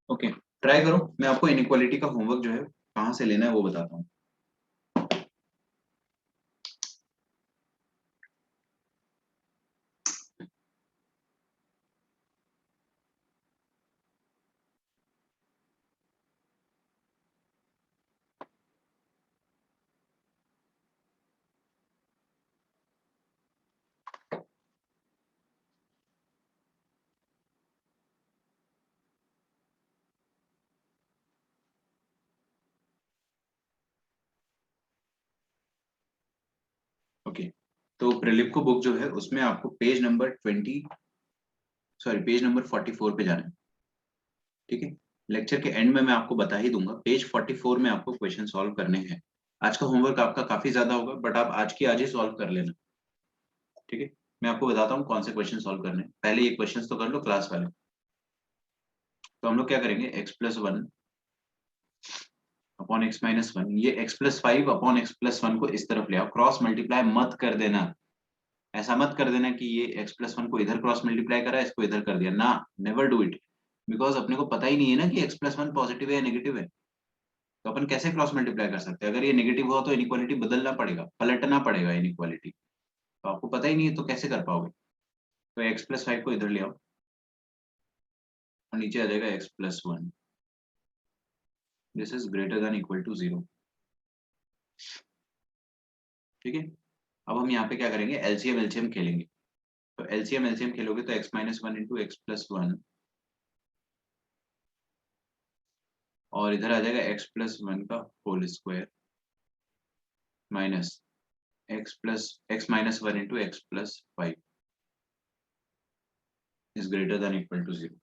ओके, ट्राई करो। मैं आपको इनइक्वालिटी का होमवर्क जो है कहाँ से लेना है वो बताता हूँ। ओके, तो प्रिलिप बुक जो है उसमें आपको पेज नंबर 44 पे जाना है। ठीक है, लेक्चर के एंड में मैं आपको बता ही दूंगा, पेज 44 में आपको क्वेश्चन सॉल्व करने हैं। आज का होमवर्क आपका काफी ज्यादा होगा, बट आप आज की आज ही सॉल्व कर लेना। ठीक है, मैं आपको बताता हूँ कौन से क्वेश्चन सॉल्व करने हैं। पहले ये क्वेश्चन तो कर लो क्लास वाले। तो हम लोग क्या करेंगे, x plus one upon x minus one, ये x plus five upon x plus one को इस तरफ ले आओ। क्रॉस मल्टीप्लाई मत कर देना, ऐसा मत कर देना कि ये एक्स प्लस वन को इधर क्रॉस मल्टीप्लाई करा, इसको इधर कर दिया ना। नेवर डू इट, बिकॉज अपने को पता ही नहीं है ना कि एक्स प्लस वन पॉजिटिव है या नेगेटिव है। तो अपन कैसे क्रॉस मल्टीप्लाई कर सकते हैं? अगर ये नेगेटिव हुआ तो इनइक्वालिटी बदलना पड़ेगा, पलटना पड़ेगा इनइक्वालिटी। तो आपको पता ही नहीं है तो कैसे कर पाओगे? तो एक्स प्लस फाइव को इधर ले आओ और नीचे आ जाएगा x plus one. This is greater than equal to zero. ठीक है, अब हम यहाँ पे क्या करेंगे, एलसीएम एलसीएम खेलेंगे। तो एलसीएम एलसीएम खेलोगे तो x minus one into x plus one, और इधर आ जाएगा एक्स प्लस वन का whole square minus x minus one into x plus five is greater than equal to zero.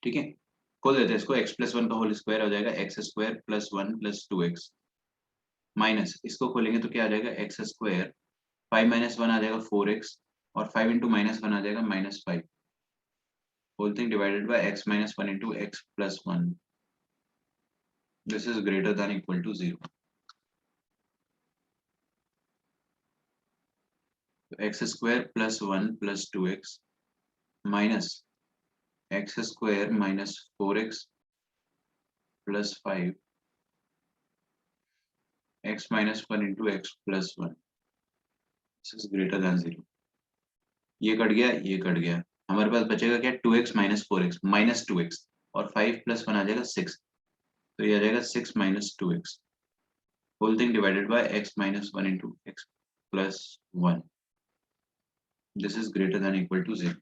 ठीक है, खोल देते हैं इसको। एक्स प्लस वन का होल स्क्वायर हो जाएगा x square plus one plus two x, minus इसको खोलेंगे तो क्या आ जाएगा, x square five minus one आ जाएगा फोर एक्स, और फाइव इंटू माइनस वन आ जाएगा minus five, whole thing divided by x minus one into x plus one. This is greater than equal to zero. X square plus one plus two x minus x square minus 4x plus 5 x minus 1 into x plus 1 this is greater than 0। ये कट गया, ये कट गया, हमारे पास बचेगा क्या 2x minus 4x minus 2x और 5 प्लस 1 आ जाएगा 6, तो ये आ जाएगा 6 minus 2x whole thing divided by x minus 1 into x plus 1 this is greater than equal to 0।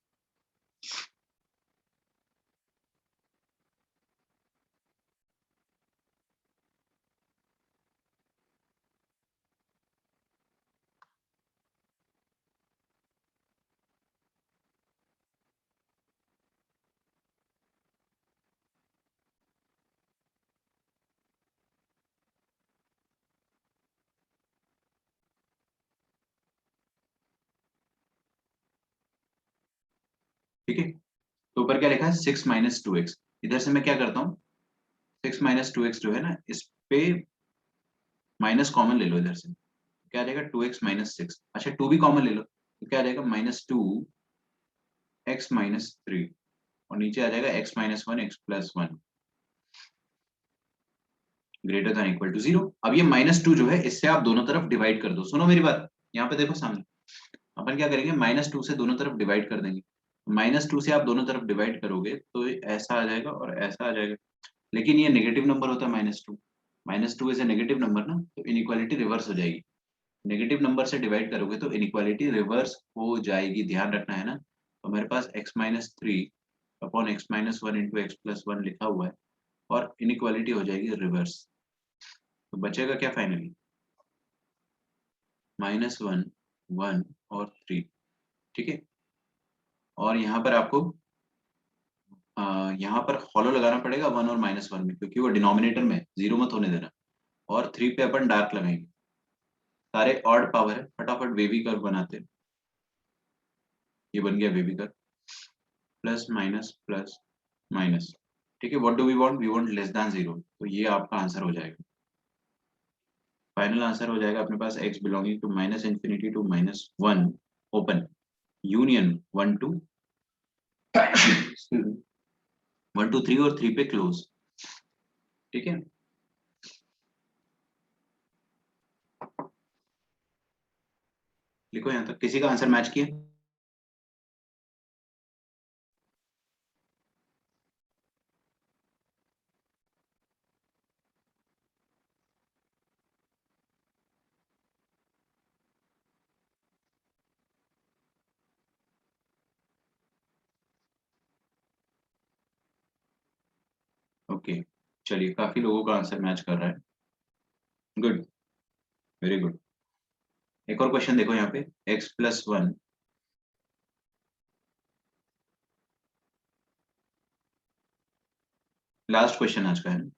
ठीक है, तो ऊपर क्या लिखा है 6 माइनस 2x, इधर से मैं क्या करता हूँ 6 माइनस 2x जो है ना इस पे माइनस कॉमन ले लो, इधर से क्या आ जाएगा 2x माइनस 6, अच्छा 2 भी कॉमन ले लो तो क्या आ जाएगा माइनस 2x माइनस 3 और नीचे आ जाएगा x minus 1 x plus 1 greater than equal to 0। अब ये माइनस 2 जो है इससे आप दोनों तरफ डिवाइड कर दो, सुनो मेरी बात, यहाँ पे देखो सामने अपन क्या करेंगे माइनस 2 से दोनों तरफ डिवाइड कर देंगे, माइनस 2 से आप दोनों तरफ डिवाइड करोगे तो ऐसा आ जाएगा और ऐसा आ जाएगा, लेकिन ये नेगेटिव नंबर होता है minus two is a negative number ना, तो इनइक्वालिटी रिवर्स हो जाएगी, नेगेटिव नंबर से डिवाइड करोगे तो इनइक्वालिटी रिवर्स हो जाएगी, ध्यान रखना है ना। तो मेरे पास x minus 3 upon x minus 1 into x plus 1 लिखा हुआ है और इनइक्वालिटी हो जाएगी रिवर्स, तो बचेगा क्या फाइनली -1 1 और 3। ठीक है, और यहाँ पर आपको यहाँ पर फॉलो लगाना पड़ेगा 1 और -1 में, क्योंकि वो डिनोमिनेटर में 0 मत होने देना, और 3 पे अपन डार्क लगाएंगे, सारे ऑड पावर है, फटाफट बेबी कर्व बनाते हैं, ये बन गया बेबी कर्व प्लस माइनस। ठीक है, what do we want, we want less than 0, तो ये आपका आंसर हो जाएगा, फाइनल आंसर हो जाएगा अपने पास x belonging to minus infinity to -1 open union 1 to 1 to 3 और 3 पे क्लोज। ठीक है, लिखो यहाँ तक, किसी का आंसर मैच किया? ओके, चलिए काफी लोगों का आंसर मैच कर रहा है, गुड, वेरी गुड। एक और क्वेश्चन देखो यहाँ पे x प्लस 1 लास्ट क्वेश्चन आज का है ना,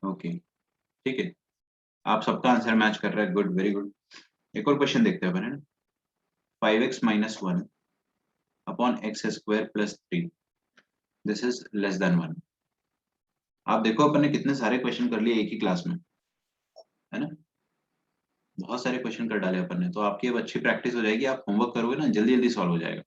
ओके ठीक है, आप सबका आंसर मैच कर रहा है, गुड, वेरी गुड। एक और क्वेश्चन देखते हैं अपन, है ना, 5x minus 1 upon x square plus 3 this is less then 1। आप देखो अपन ने कितने सारे क्वेश्चन कर लिए एक ही क्लास में, है ना, बहुत सारे क्वेश्चन कर डाले अपन ने, तो आपकी अब अच्छी प्रैक्टिस हो जाएगी, आप होमवर्क करोगे ना जल्दी जल्दी सॉल्व हो जाएगा।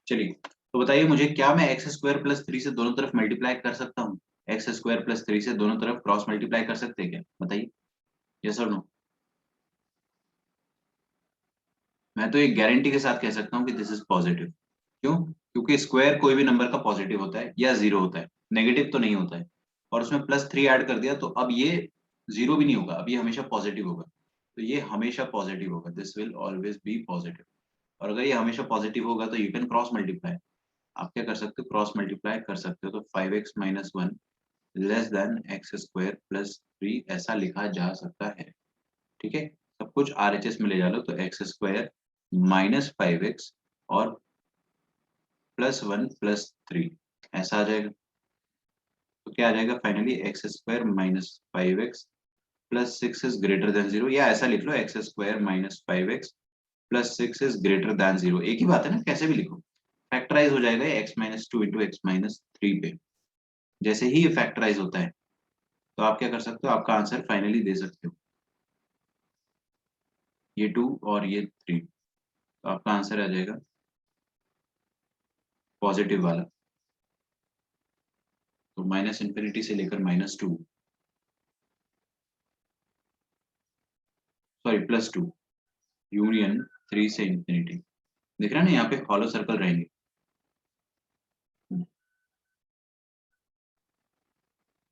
चलिए, तो बताइए मुझे, क्या मैं एक्स स्क्वायर प्लस 3 से दोनों तरफ मल्टीप्लाई कर सकता हूँ? एक्स स्क्वायर प्लस 3 से दोनों तरफ क्रॉस मल्टीप्लाई कर सकते हैं क्या, बताइए, यस और नो? मैं तो एक गारंटी के साथ कह सकता हूँ कि दिस इज पॉजिटिव। क्यों? क्योंकि स्क्वायर कोई भी नंबर का पॉजिटिव होता है या जीरो होता है, नेगेटिव तो नहीं होता है, और उसमें +3 ऐड कर दिया तो अब ये जीरो भी नहीं होगा, अब ये हमेशा पॉजिटिव होगा, तो ये हमेशा पॉजिटिव होगा, this will always be positive. और अगर ये हमेशा पॉजिटिव होगा तो यू कैन क्रॉस मल्टीप्लाई, आप क्या कर सकते हो, क्रॉस मल्टीप्लाई कर सकते हो, तो 5x minus 1 less than x square plus 3 ऐसा लिखा जा सकता है। ठीक है, सब कुछ RHS में ले जा लो, तो एक्स स्क्वायर -5x और +1 +3 ऐसा आ जाएगा, तो क्या आ जाएगा finally x square -5x plus 6 is greater than 0, या ऐसा लिख लो x square -5x plus 6 is greater than 0, एक ही बात है ना, कैसे भी लिखो, फैक्टराइज हो जाएगा x minus 2 into x minus 3 पे। जैसे ही ये फैक्टराइज होता है तो आप क्या कर सकते हो, आपका आंसर फाइनली दे सकते हो, ये 2 और ये 3, तो आपका आंसर आ जाएगा पॉजिटिव वाला। तो माइनस इन्फिनिटी से लेकर -2, सॉरी +2 यूनियन 3 से इंफिनिटी। दिख रहा है ना, यहाँ पे हॉलो सर्कल रहेंगे।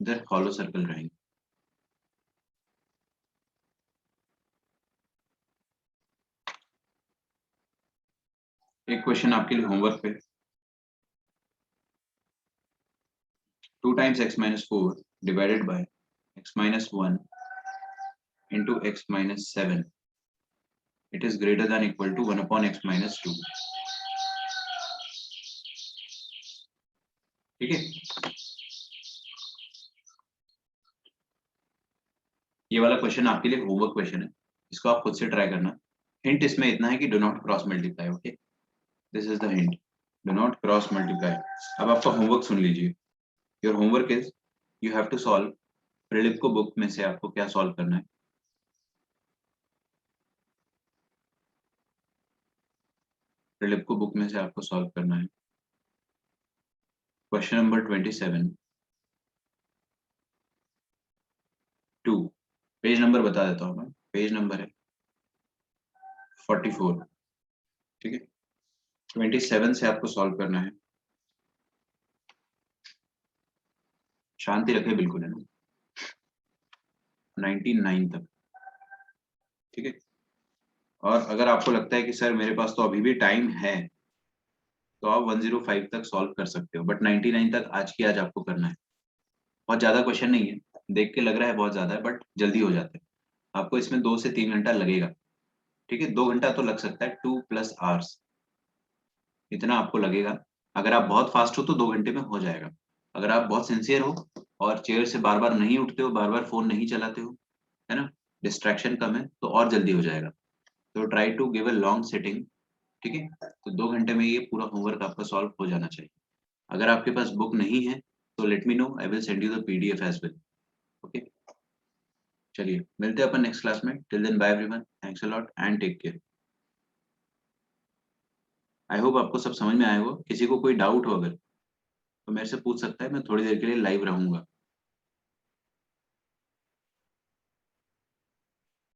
इधर हॉलो सर्कल रहेंगे। एक क्वेश्चन आपके लिए होमवर्क पे, 2 times x minus 4 divided by x minus 1 into x minus 7, it is greater than equal to 1 upon x minus 2। ठीक है, ये वाला क्वेश्चन आपके लिए होमवर्क क्वेश्चन है, इसको आप खुद से ट्राई करना। हिंट इसमें इतना है कि do not cross multiply. Okay, this is the hint, do not cross multiply. अब आपका होमवर्क सुन लीजिए। Your homework is you have to solve प्रिलिप को बुक में से आपको क्या सॉल्व करना है। प्रिलिप को बुक में से आपको सॉल्व करना है क्वेश्चन नंबर 27 2। पेज नंबर बता देता हूँ मैं, पेज नंबर है 44। ठीक है, 27 से आपको सॉल्व करना है। शांति रखे बिल्कुल, है ना, 99 तक। ठीक है, और अगर आपको लगता है कि सर मेरे पास तो अभी भी टाइम है, तो आप 105 तक सॉल्व कर सकते हो, बट 99 तक आज की आज आपको करना है। बहुत ज्यादा क्वेश्चन नहीं है, देख के लग रहा है बहुत ज्यादा है, बट जल्दी हो जाता है। आपको इसमें 2 से 3 घंटा लगेगा। ठीक है, 2 घंटा तो लग सकता है, 2 प्लस आवर्स इतना आपको लगेगा। अगर आप बहुत फास्ट हो तो 2 घंटे में हो जाएगा। अगर आप बहुत सिंसियर हो और चेयर से बार बार नहीं उठते हो, बार बार फोन नहीं चलाते हो, है ना, डिस्ट्रैक्शन कम है, तो और जल्दी हो जाएगा। तो try to give a long sitting. ठीक है, तो 2 घंटे में ये पूरा होमवर्क आपका सॉल्व हो जाना चाहिए। अगर आपके पास बुक नहीं है तो let me know, I will send you the PDF as well. Okay, चलिए मिलते हैं अपन नेक्स्ट क्लास में। Till then bye everyone, thanks a lot and take care. I hope आपको सब समझ में आया होगा। किसी को कोई डाउट हो अगर, तो मेरे से पूछ सकता है, मैं थोड़ी देर के लिए लाइव रहूंगा।